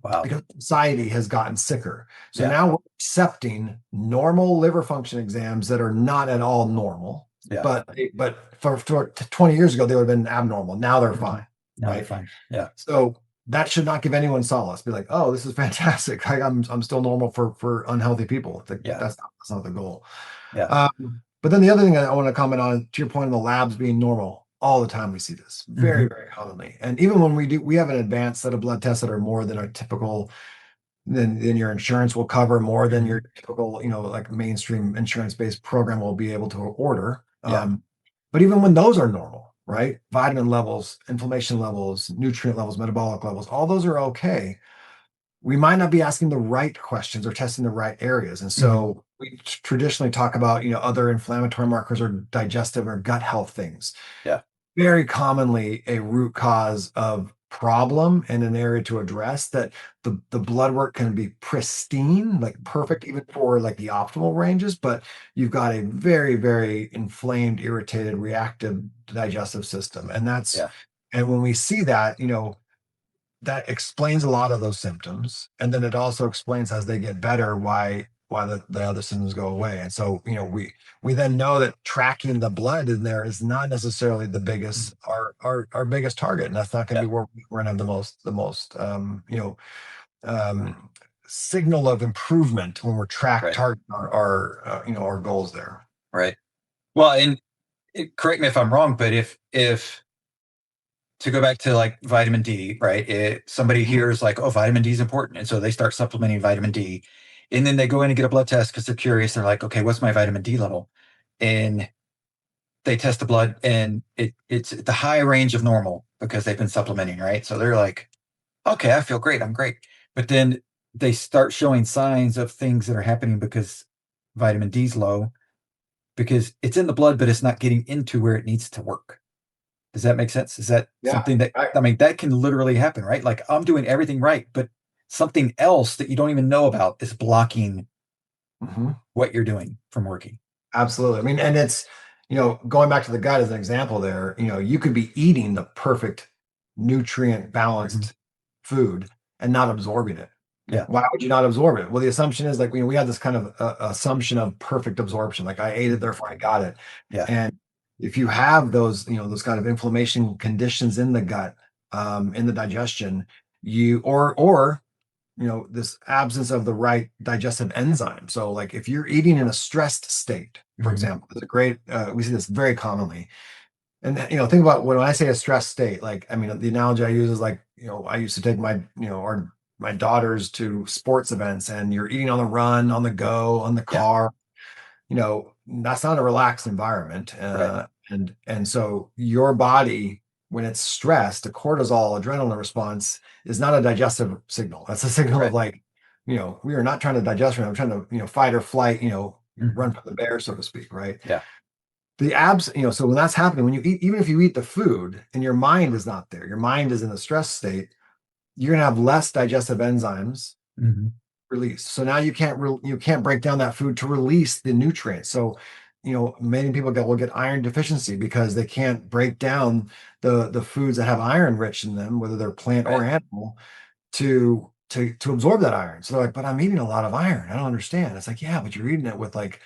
Wow. because society has gotten sicker. So Yeah. now we're accepting normal liver function exams that are not at all normal. Yeah. But for 20 years ago, they would have been abnormal. Now they're Hmm. fine, Now they're right? fine. Yeah. So that should not give anyone solace. Be like, oh, this is fantastic. I'm still normal for unhealthy people. Yeah. That's not the goal. Yeah. But then the other thing I want to comment on, to your point on the labs being normal, all the time we see this Hmm. very, very commonly. And even when we have an advanced set of blood tests that are more than our typical, than your insurance will cover, more than Hmm. your typical, like mainstream insurance-based program will be able to order. Yeah. But even when those are normal, right? Vitamin levels, inflammation levels, nutrient levels, metabolic levels, all those are okay. We might not be asking the right questions or testing the right areas. And Hmm. so we traditionally talk about, other inflammatory markers or digestive or gut health things. Yeah. Very commonly a root cause of problem and an area to address that the blood work can be pristine, like perfect, even for like the optimal ranges, but you've got a very, very inflamed, irritated, reactive digestive system. Yeah. And when we see that, that explains a lot of those symptoms, and then it also explains as they get better why the other symptoms go away. And so we then know that tracking the blood in there is not necessarily the biggest Mhm. our biggest target, and that's not going to Yeah. be where we're going to have the most um signal of improvement when we're Right. targeting our goals there. Right. Well, and correct me if I'm wrong, but if to go back to like vitamin D, right? Somebody Mhm. hears like, oh, vitamin D is important. And so they start supplementing vitamin D. And then they go in and get a blood test because they're curious. They're like, okay, what's my vitamin D level? And they test the blood and it's at the high range of normal because they've been supplementing, right? So they're like, okay, I feel great. I'm great. But then they start showing signs of things that are happening because vitamin D's low, because it's in the blood, but it's not getting into where it needs to work. Does that make sense? Is that Yeah. something that, I mean, that can literally happen, right? Like I'm doing everything right, but something else that you don't even know about is blocking Mhm. what you're doing from working. Absolutely. I mean, and it's, going back to the gut as an example there, you could be eating the perfect nutrient Mhm. balanced food and not absorbing it. Yeah. Why would you not absorb it? Well, the assumption is like, we have this kind of assumption of perfect absorption. Like I ate it, Mhm. therefore I got it. Yeah. And if you have those kind of inflammation conditions in the gut, in the digestion, or this absence of the right digestive enzyme. So like if you're eating in a stressed state, for Mhm. example, it's a great we see this very commonly. And think about when I say a stressed state, like I mean the analogy I use is like, I used to take my daughters to sports events, and you're eating on the run, on the go, on the Yeah. car. That's not a relaxed environment. Right. And so your body, when it's stressed, the cortisol adrenaline response is not a digestive signal. That's a signal of Right. like, we are not trying to digest right now. I'm trying to, fight or flight, run Mhm. from the bear, so to speak, right? Yeah. So when that's happening, when you eat, even if you eat the food and your mind is not there, your mind is in a stress state, you're gonna have less digestive enzymes Mhm. released. So now you can't break down that food to release the nutrients. So, many people will get iron deficiency because they can't break down the foods that have iron rich in them, whether they're plant or Right. animal, to absorb that iron. So they're like, but I'm eating a lot of iron. I don't understand. It's like, yeah, but you're eating it with like,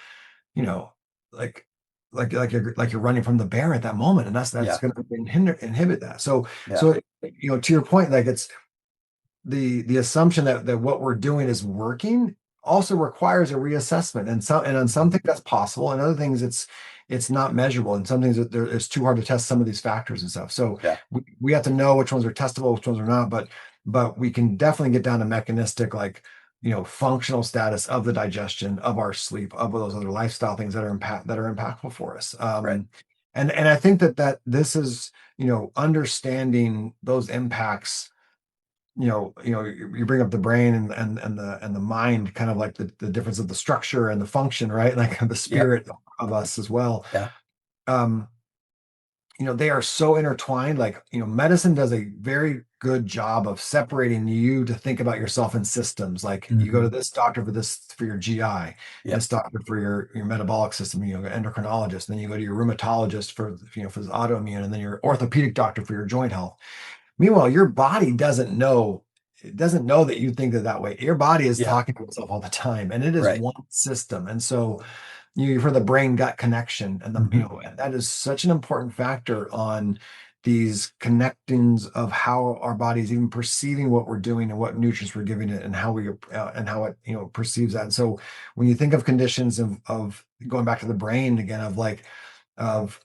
you know, like you're running from the bear at that moment, and that's Yeah. going to inhibit that. So Yeah. so to your point, like it's the assumption that what we're doing is working also requires a reassessment, and on some things that's possible, and other things it's not measurable, and some things it's too hard to test some of these factors and stuff. So Yeah. we have to know which ones are testable, which ones are not, but we can definitely get down to mechanistic, like functional status of the digestion, of our sleep, of those other lifestyle things that are impactful for us. Right. And I think that this is understanding those impacts. You bring up the brain and the mind, kind of like the difference of the structure and the function, right? Like the Yep. spirit of us as well. Yeah. Um, they are so intertwined. Like, medicine does a very good job of separating you to think about yourself in systems. Like you go to this doctor for your GI, Yep. this doctor for your metabolic system, endocrinologist, and then you go to your rheumatologist for the autoimmune, and then your orthopedic doctor for your joint health. Meanwhile, your body doesn't know. It doesn't know that you think that way. Your body is Yeah. talking to itself all the time, and it is Right. one system. And so you've heard the brain gut connection, and and that is such an important factor on these connectings of how our body is even perceiving what we're doing and what nutrients we're giving it, and how it perceives that. And so when you think of conditions of going back to the brain again, of like of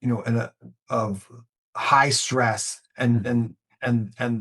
and of high stress and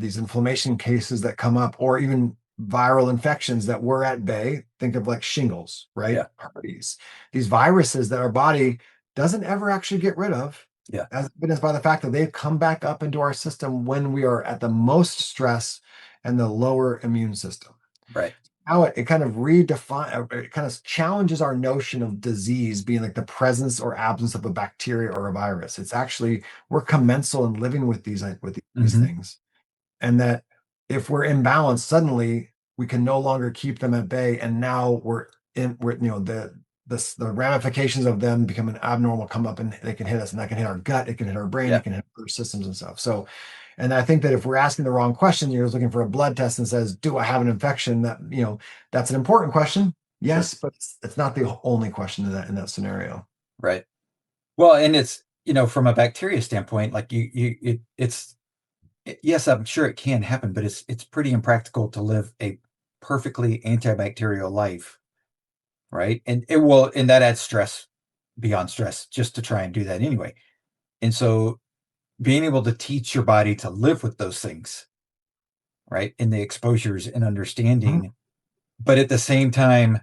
these inflammation cases that come up, or even viral infections that were at bay. Think of like shingles, right? Yeah. Herpes. These viruses that our body doesn't ever actually get rid of, Yeah. as evidenced by the fact that they've come back up into our system when we are at the most stress and the lower immune system. Right. How it kind of redefine, it kind of challenges our notion of disease being like the presence or absence of a bacteria or a virus. It's actually, we're commensal in living with these hmm things, and that if we're imbalanced, suddenly we can no longer keep them at bay, and now we're the ramifications of them becoming abnormal come up, and they can hit us, and that can hit our gut, it can hit our brain, Yeah. it can hit other systems and stuff. So, and I think that if we're asking the wrong question, you're looking for a blood test and says, do I have an infection? That's an important question, Sure. yes, but it's not the only question in that scenario. Right. Well, and it's, from a bacteria standpoint, like yes, I'm sure it can happen, but it's pretty impractical to live a perfectly antibacterial life, right? And that adds stress beyond stress just to try and do that anyway. And so being able to teach your body to live with those things, right? And the exposures and Mhm. understanding, but at the same time,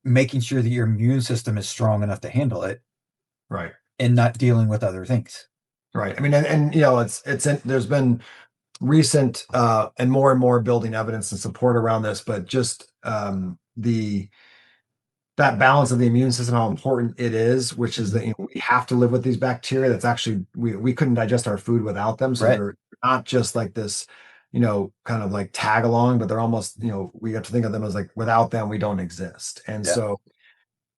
making sure that your immune system is strong enough to handle it Right. and not dealing with other things. Right. I mean, and there's been recent and more building evidence and support around this, but just the that balance of the immune system, how important it is, which is Mhm. that we have to live with these bacteria. That's actually, we couldn't digest our food without them. So Right. they're not just like this, kind of like tag along, but they're almost, we have to think of them as like, without them, we don't exist. And Yeah. so,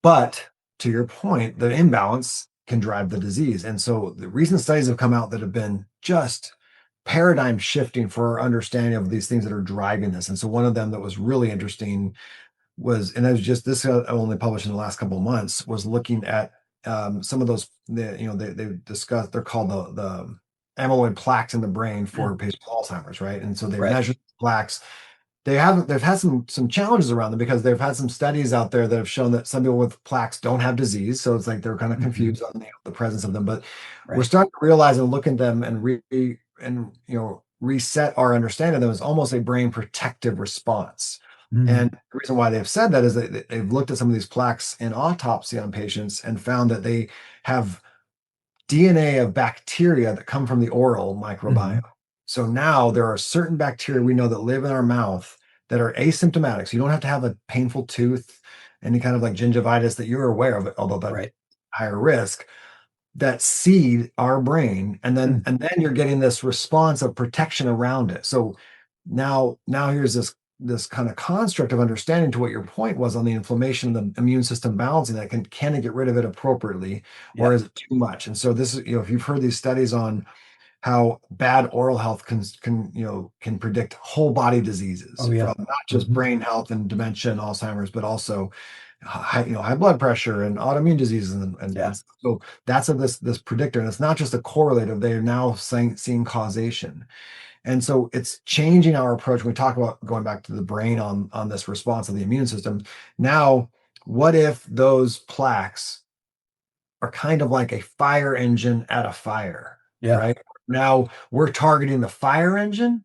but to your point, the imbalance can drive the disease. And so the recent studies have come out that have been just paradigm shifting for our understanding of these things that are driving this. And so one of them that was really interesting was, and it was just this only published in the last couple of months, was looking at some of those, they discussed, they're called the amyloid plaques in the brain for Mm. patients with Alzheimer's, right? And so they Right. measured plaques. They've had some challenges around them, because they've had some studies out there that have shown that some people with plaques don't have disease. So it's like they're kind of Mhm. confused on the presence of them. But we're Right. starting to realize and look at them and reset our understanding of them as almost a brain protective response. Mm. And the reason why they've said that is that they've looked at some of these plaques in autopsy on patients and found that they have DNA of bacteria that come from the oral microbiome. Mhm. So now there are certain bacteria we know that live in our mouth that are asymptomatic. So you don't have to have a painful tooth, any kind of like gingivitis that you're aware of, although that Right. higher risk, that seed our brain, and then Mm. you're getting this response of protection around it. So now here's this kind of construct of understanding, to what your point was on the inflammation, the immune system balancing, that can it get rid of it appropriately, Yeah. or is it too much? And so this is, if you've heard these studies on how bad oral health can predict whole body diseases, Oh, yeah. from not just Mhm. brain health and dementia and Alzheimer's, but also high blood pressure and autoimmune diseases, and Yeah. so that's this predictor, and it's not just a correlative. They are now seeing causation. And so it's changing our approach when we talk about going back to the brain on this response of the immune system. Now, what if those plaques are kind of like a fire engine at a fire, Yeah. right? Now we're targeting the fire engine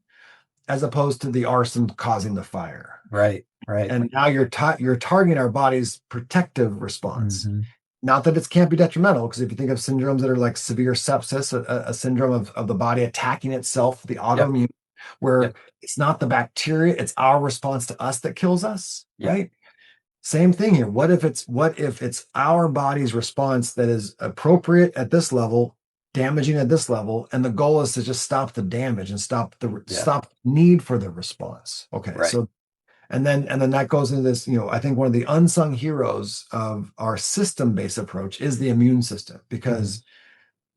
as opposed to the arson causing the fire. Right. Right. And now you're targeting our body's protective response. Hmm. Not that it can't be detrimental, because if you think of syndromes that are like severe sepsis, a syndrome of the body attacking itself, the Yep. autoimmune, where Yep. it's not the bacteria, it's our response to us that kills us, Yep. right? Same thing here. What if it's our body's response that is appropriate at this level, damaging at this level, and the goal is to just stop the damage and Yeah. stop need for the response. Okay, Right. so and then that goes into this, I think one of the unsung heroes of our system-based approach is the immune system, Hmm. because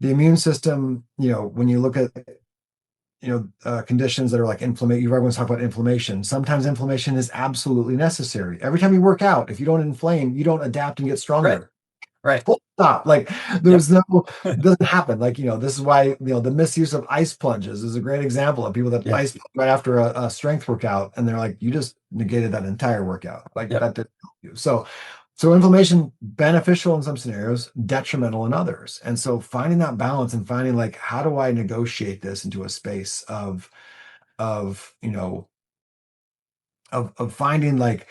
the immune system, when you look at conditions that are like inflammation, everyone's talk about inflammation. Sometimes inflammation is absolutely necessary. Every time you work out, if you don't inflame, you don't adapt and get Right. stronger. Right. Full stop. Like Yep. there's no, doesn't happen. Like, this is why, the misuse of ice plunges is a great example of people that Yeah. ice plunge right after a strength workout. And they're like, you just negated that entire workout. Like Yep. that didn't help you. So inflammation beneficial in some scenarios, detrimental in others. And so finding that balance and finding like, how do I negotiate this into a space of of finding like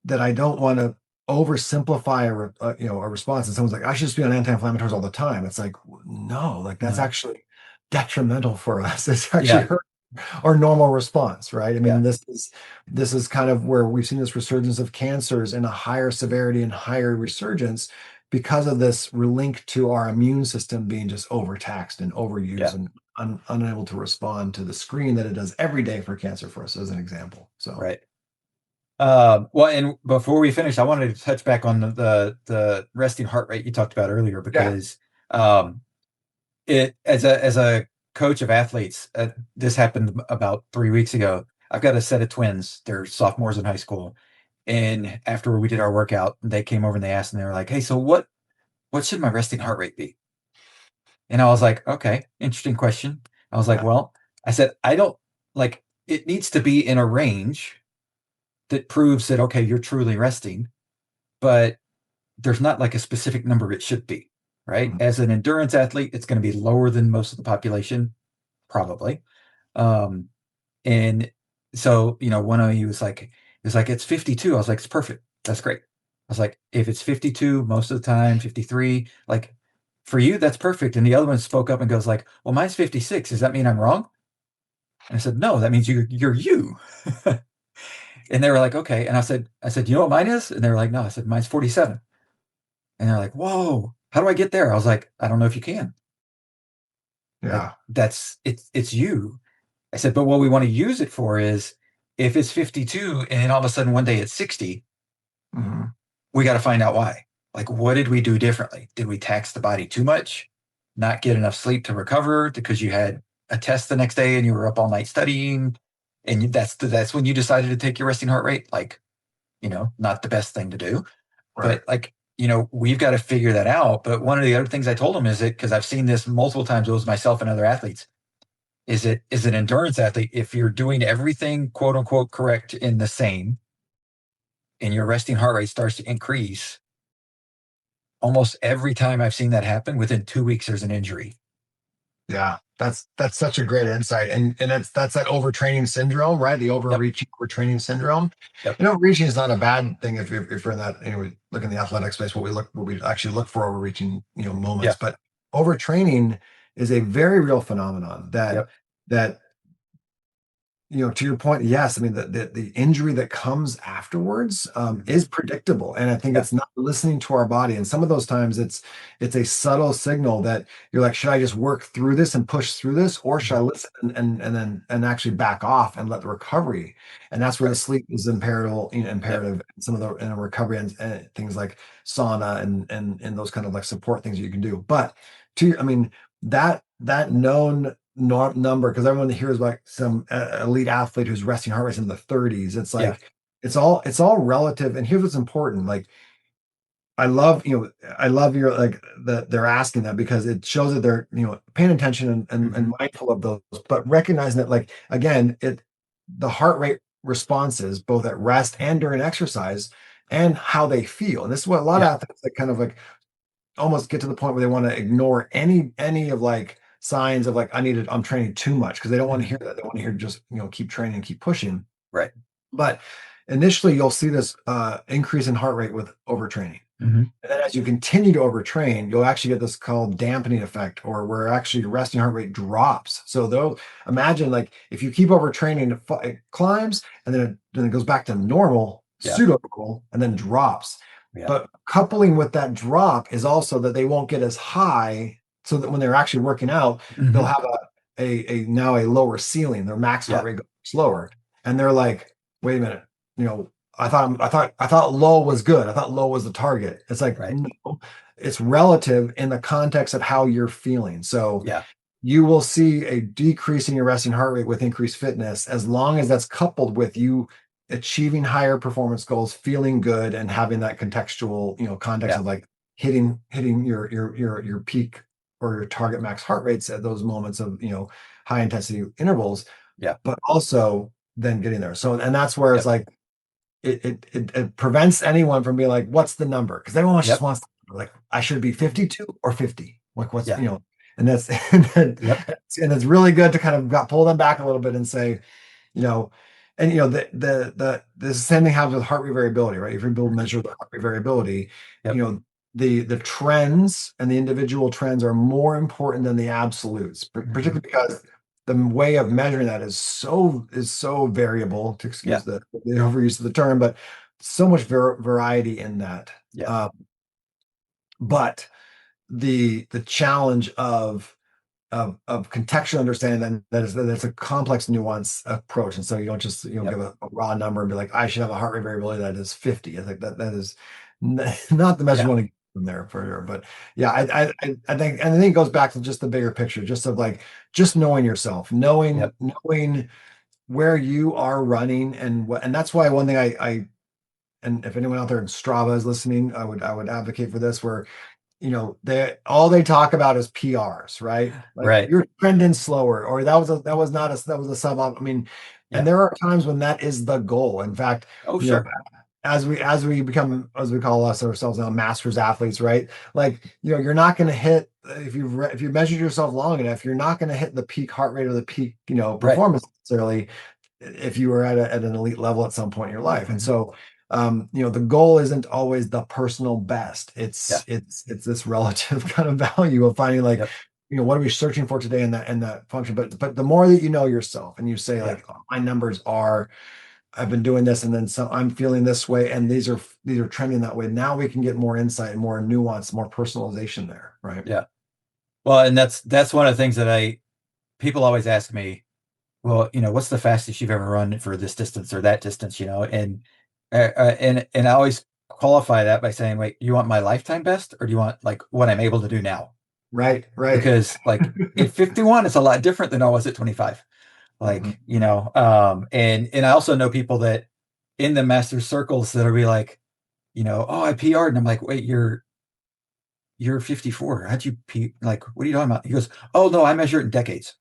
that I don't want to oversimplify a response, and someone's like, I should just be on anti-inflammatories all the time. It's like, no, like that's No. actually detrimental for us. It's actually Yeah. hurt our normal response, right? I mean, Yeah. this is kind of where we've seen this resurgence of cancers and a higher severity and higher resurgence because of this link to our immune system being just overtaxed and overused Yeah. and unable to respond to the screen that it does every day for cancer for us, as an example. So Right. Well, and before we finish, I wanted to touch back on the resting heart rate you talked about earlier, yeah, because um, it as a coach of athletes, this happened about 3 weeks ago. I've got a set of twins. They're sophomores in high school, and after we did our workout, they came over and they asked, and they were like, "Hey, so what should my resting heart rate be?" And I was like, "Okay, interesting question." I was like, yeah, "Well," I said, "I don't like it needs to be in a range that proves that okay, you're truly resting, but there's not like a specific number it should be, right? mhm, As an endurance athlete, it's going to be lower than most of the population, probably. Um, and so, one of you was like, it's 52. I was like, it's perfect. That's great. I was like, if it's 52 most of the time, 53, like for you, that's perfect. And the other one spoke up and goes like, well, mine's 56. Does that mean I'm wrong? And I said, no, that means you're you. And they were like, okay. And I said, you know what mine is? And they were like, no. I said, mine's 47. And they're like, whoa, how do I get there? I was like, I don't know if you can. Like yeah, it's you. I said, but what we want to use it for is if it's 52 and then all of a sudden one day it's 60, mhm, we got to find out why. Like, what did we do differently? Did we tax the body too much? Not get enough sleep to recover because you had a test the next day and you were up all night studying? And that's when you decided to take your resting heart rate. Like, not the best thing to do. right, But like, we've got to figure that out. But one of the other things I told them is that because I've seen this multiple times, it was myself and other athletes, is it is an endurance athlete, if you're doing everything quote unquote correct in the same and your resting heart rate starts to increase, almost every time I've seen that happen, within 2 weeks, there's an injury. yeah. That's such a great insight, and that's that overtraining syndrome, right? The Yep. overreaching, overtraining syndrome. Yep. Overreaching is not a bad thing if you're in that. We look in the athletic space, what we actually look for overreaching, moments, Yeah. but overtraining is a very real phenomenon Yep. that to your point, yes, I mean the injury that comes afterwards Mhm. is predictable, and I think Yeah. it's not listening to our body. And some of those times, it's a subtle signal that you're like, should I just work through this and push through this, or should I Mhm. listen and then actually back off and let the recovery? And that's where the Right. sleep is imperative. Yep. Imperative. And some of the recovery and things like sauna and those kind of like support things that you can do. But I mean that known number, because everyone hears like some elite athlete who's resting heart rate's in the 30s. It's Yeah. like it's all relative. And here's what's important: like I love your like that they're asking that because it shows that they're, paying attention and mindful of those, but recognizing that like again, the heart rate responses both at rest and during exercise and how they feel. And this is what a lot of Yeah. athletes like kind of like almost get to the point where they want to ignore any of like signs of like I'm training too much because they don't want to Mhm. hear that. They want to hear just, keep training, keep pushing. Right. But initially, you'll see this increase in heart rate with overtraining. Mhm. And then as you continue to overtrain, you'll actually get this called dampening effect, or where actually your resting heart rate drops. So they'll imagine like if you keep overtraining, it climbs and then it goes back to normal, Yeah. pseudo normal, and then drops. Yeah. But coupling with that drop is also that they won't get as high, so that when they're actually working out, they'll Mhm. have a now a lower ceiling. Their max heart Yeah. rate goes slower, and they're like, wait a minute, I thought low was good. I thought low was the target. It's like, Right. no, it's relative in the context of how you're feeling. So Yeah. you will see a decrease in your resting heart rate with increased fitness, as long as that's coupled with you achieving higher performance goals, feeling good, and having that contextual, context Yeah. of like hitting your peak or your target max heart rates at those moments of, high intensity intervals, Yeah. but also then getting there. So, and that's where it's Yep. like it prevents anyone from being like, what's the number? Because everyone just Yep. wants to, like, I should be 52 or 50. Like, what's, Yeah. and that's and, Yep. it's really good to kind of pull them back a little bit and say, you know, and the same thing happens with heart rate variability, right? If you're able to Mhm. measure the heart rate variability, Yep. the trends and the individual trends are more important than the absolutes, Mhm. particularly because the way of measuring that is so variable, to Yeah. excuse the overuse of the term, but so much variety in that. Yeah. Uh, but the challenge of contextual understanding that's a complex nuance approach, and so you don't just Yep. give a raw number and be like, I should have a heart rate variability that is 50. I think that is not the message you Yeah. want to get from there for sure. But yeah, I think it goes back to just the bigger picture, just of like just knowing yourself, knowing Yep. knowing where you are running, and that's why one thing I and if anyone out there in Strava is listening, I would advocate for this, where they talk about is PRs, right? Like Right. you're trending slower, or that was a sub. I mean, and Yeah. there are times when that is the goal. In fact, Oh, you know, sure. as we become, as we call ourselves now, masters athletes, right? Like, you're not going to hit, if you measured yourself long enough, you're not going to hit the peak heart rate or the peak, Right. performance necessarily, if you were at an elite level at some point in your life. And Mhm. so, the goal isn't always the personal best. Yeah. It's this relative kind of value of finding like, Yep. what are we searching for today in that function. But the more that you know yourself and you say Yeah. like, "Oh, my numbers are, I've been doing this, and then so I'm feeling this way, and these are trending that way." Now we can get more insight, more nuance, more personalization there, right? Yeah. Well, and that's one of the things that people always ask me, well, what's the fastest you've ever run for this distance or that distance, and and I always qualify that by saying, wait, you want my lifetime best, or do you want like what I'm able to do now? Right, right. Because like at 51, it's a lot different than I was at 25. Mhm. Like, and I also know people that in the master circles that'll be like, oh, I PR'd, and I'm like, wait, you're 54. How'd you like, what are you talking about? He goes, oh no, I measure it in decades.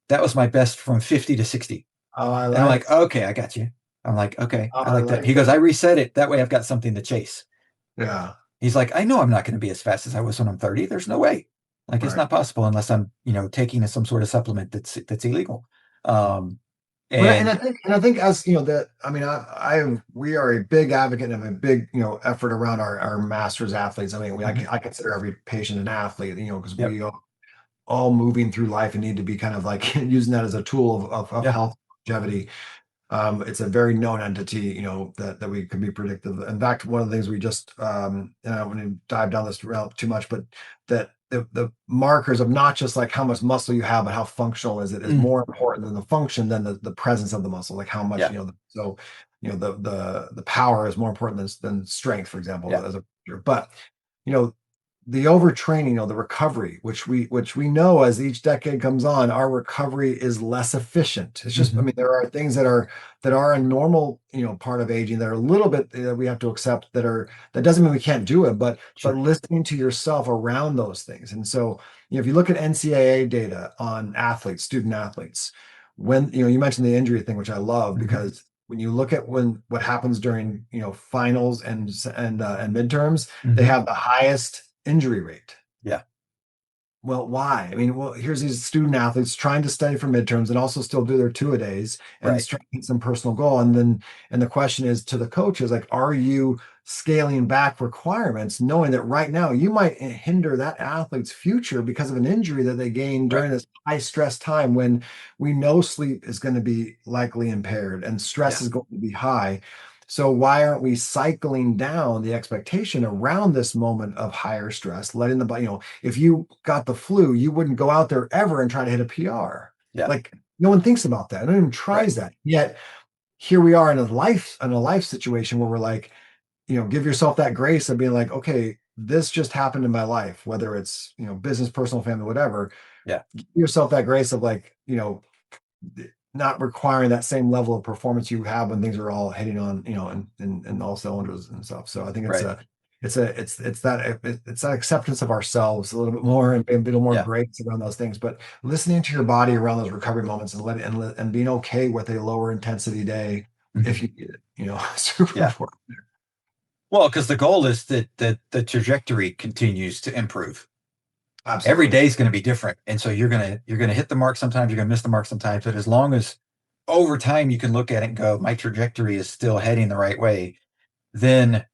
That was my best from 50 to 60. Oh, I And I'm like like, okay, I got you. I'm like, okay, oh, I I like that. like He goes, that. I reset it. That way I've got something to chase. Yeah, He's like, I know I'm not going to be as fast as I was when I'm 30. There's no way. Like, it's right. not possible unless I'm, taking some sort of supplement that's illegal. Um, But and I and think and I think as that, I mean, we are a big advocate of a big effort around our masters athletes. I mean, mhm, I consider every patient an athlete, because yep, we are all moving through life and need to be kind of like using that as a tool of yeah, health, longevity. It's a very known entity, that we can be predictive. In fact, one of the things we just, and I wouldn't dive down this route too much, but that the markers of not just like how much muscle you have, but how functional is it, is mm, more important than the function, than the presence of the muscle, like how much, yeah, so, the power is more important than strength, for example, yeah, as a, but, you know, the overtraining, the recovery, which we know as each decade comes on, our recovery is less efficient. It's just, I mean, there are things that are a normal, part of aging that are a little bit that we have to accept that doesn't mean we can't do it, but Sure. listening to yourself around those things. And so, if you look at NCAA data on athletes, student athletes, when you mentioned the injury thing, which I love because when you look at what happens during finals and midterms, they have the highest injury rate. Yeah. Well, why? I mean, here's these student athletes trying to study for midterms and also still do their two-a-days and trying to hit some personal goal. And the question is to the coaches, like, are you scaling back requirements, knowing that right now you might hinder that athlete's future because of an injury that they gained during this high stress time when we know sleep is going to be likely impaired and stress is going to be high. So why aren't we cycling down the expectation around this moment of higher stress, letting the body, if you got the flu, you wouldn't go out there ever and try to hit a PR. Yeah. Like, no one thinks about that. No one even tries that. Yet here we are in a life situation where we're like, give yourself that grace of being like, okay, this just happened in my life, whether it's, business, personal, family, whatever. Yeah. Give yourself that grace of like, not requiring that same level of performance you have when things are all hitting on, in all cylinders and stuff. So I think it's that acceptance of ourselves a little bit more and a little more grace around those things, but listening to your body around those recovery moments and being okay with a lower intensity day if you need it, super important. Well, because the goal is that the trajectory continues to improve. Absolutely. Every day is going to be different. And so you're going to hit the mark sometimes, you're going to miss the mark sometimes. But as long as over time you can look at it and go, my trajectory is still heading the right way, then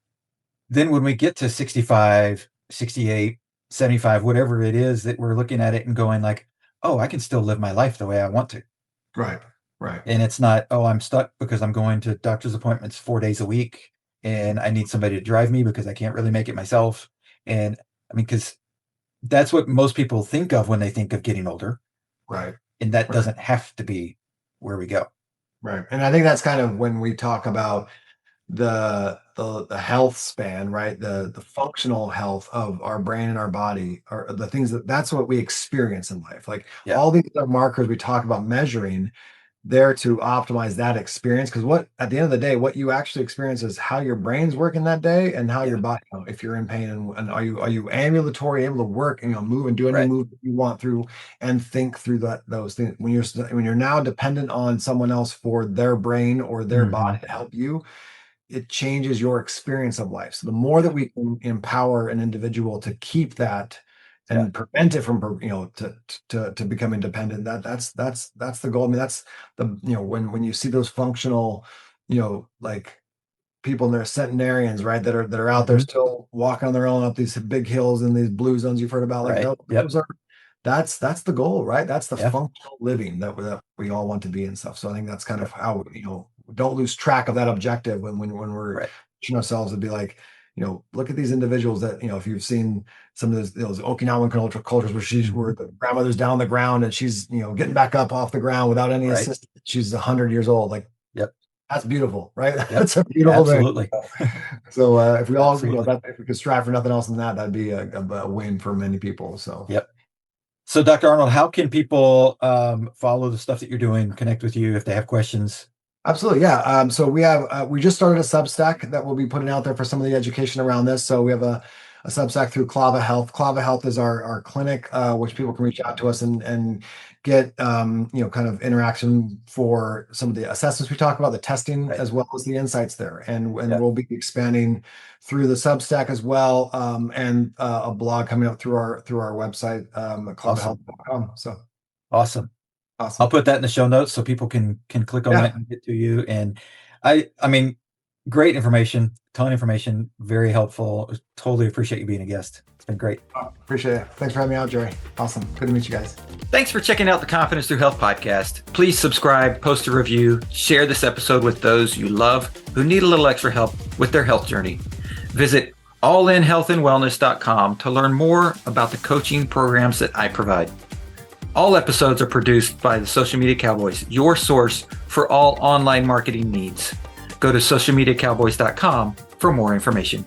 when we get to 65, 68, 75, whatever it is that we're looking at it and going like, oh, I can still live my life the way I want to. Right. And it's not, oh, I'm stuck because I'm going to doctor's appointments 4 days a week and I need somebody to drive me because I can't really make it myself. And I mean, because that's what most people think of when they think of getting older. Right. And that doesn't have to be where we go. Right. And I think that's kind of when we talk about the health span, right? The functional health of our brain and our body are the things that's what we experience in life. Like all these other markers we talk about measuring, there to optimize that experience. Because at the end of the day, what you actually experience is how your brain's working that day and how your body, if you're in pain and are you ambulatory, able to work and move and do any move that you want through and think through those things. When you're now dependent on someone else for their brain or their body to help you, it changes your experience of life. So the more that we can empower an individual to keep that and prevent it from, to become independent, that's the goal. I mean, that's the, when you see those functional, like people in their centenarians, right, that are out there still walking on their own up these big hills and these blue zones you've heard about, like those are, that's the goal, right? That's the functional living that we all want to be and stuff. So I think that's kind of how, don't lose track of that objective when we're pushing ourselves to be like, look at these individuals that, if you've seen some of those Okinawan cultures where the grandmother's down on the ground and she's, getting back up off the ground without any assistance. She's 100 years old. Like, that's beautiful, right? That's a beautiful Absolutely. thing. So if we all, if we could strive for nothing else than that, that'd be a win for many people. So, So Dr. Arnold, how can people follow the stuff that you're doing, connect with you if they have questions? Absolutely. Yeah. So we just started a Substack that we'll be putting out there for some of the education around this. So we have a Substack through CLAVA Health. CLAVA Health is our clinic, which people can reach out to us and get, kind of interaction for some of the assessments we talk about, the testing, as well as the insights there. And we'll be expanding through the Substack as well. And a blog coming up through our website, clavahealth.com. So awesome. I'll put that in the show notes so people can click on that and get to you. And I mean, great information, ton of information, very helpful. Totally appreciate you being a guest. It's been great. Appreciate it. Thanks for having me out, Jerry. Awesome. Good to meet you guys. Thanks for checking out the Confidence Through Health podcast. Please subscribe, post a review, share this episode with those you love who need a little extra help with their health journey. Visit allinhealthandwellness.com to learn more about the coaching programs that I provide. All episodes are produced by the Social Media Cowboys, your source for all online marketing needs. Go to socialmediacowboys.com for more information.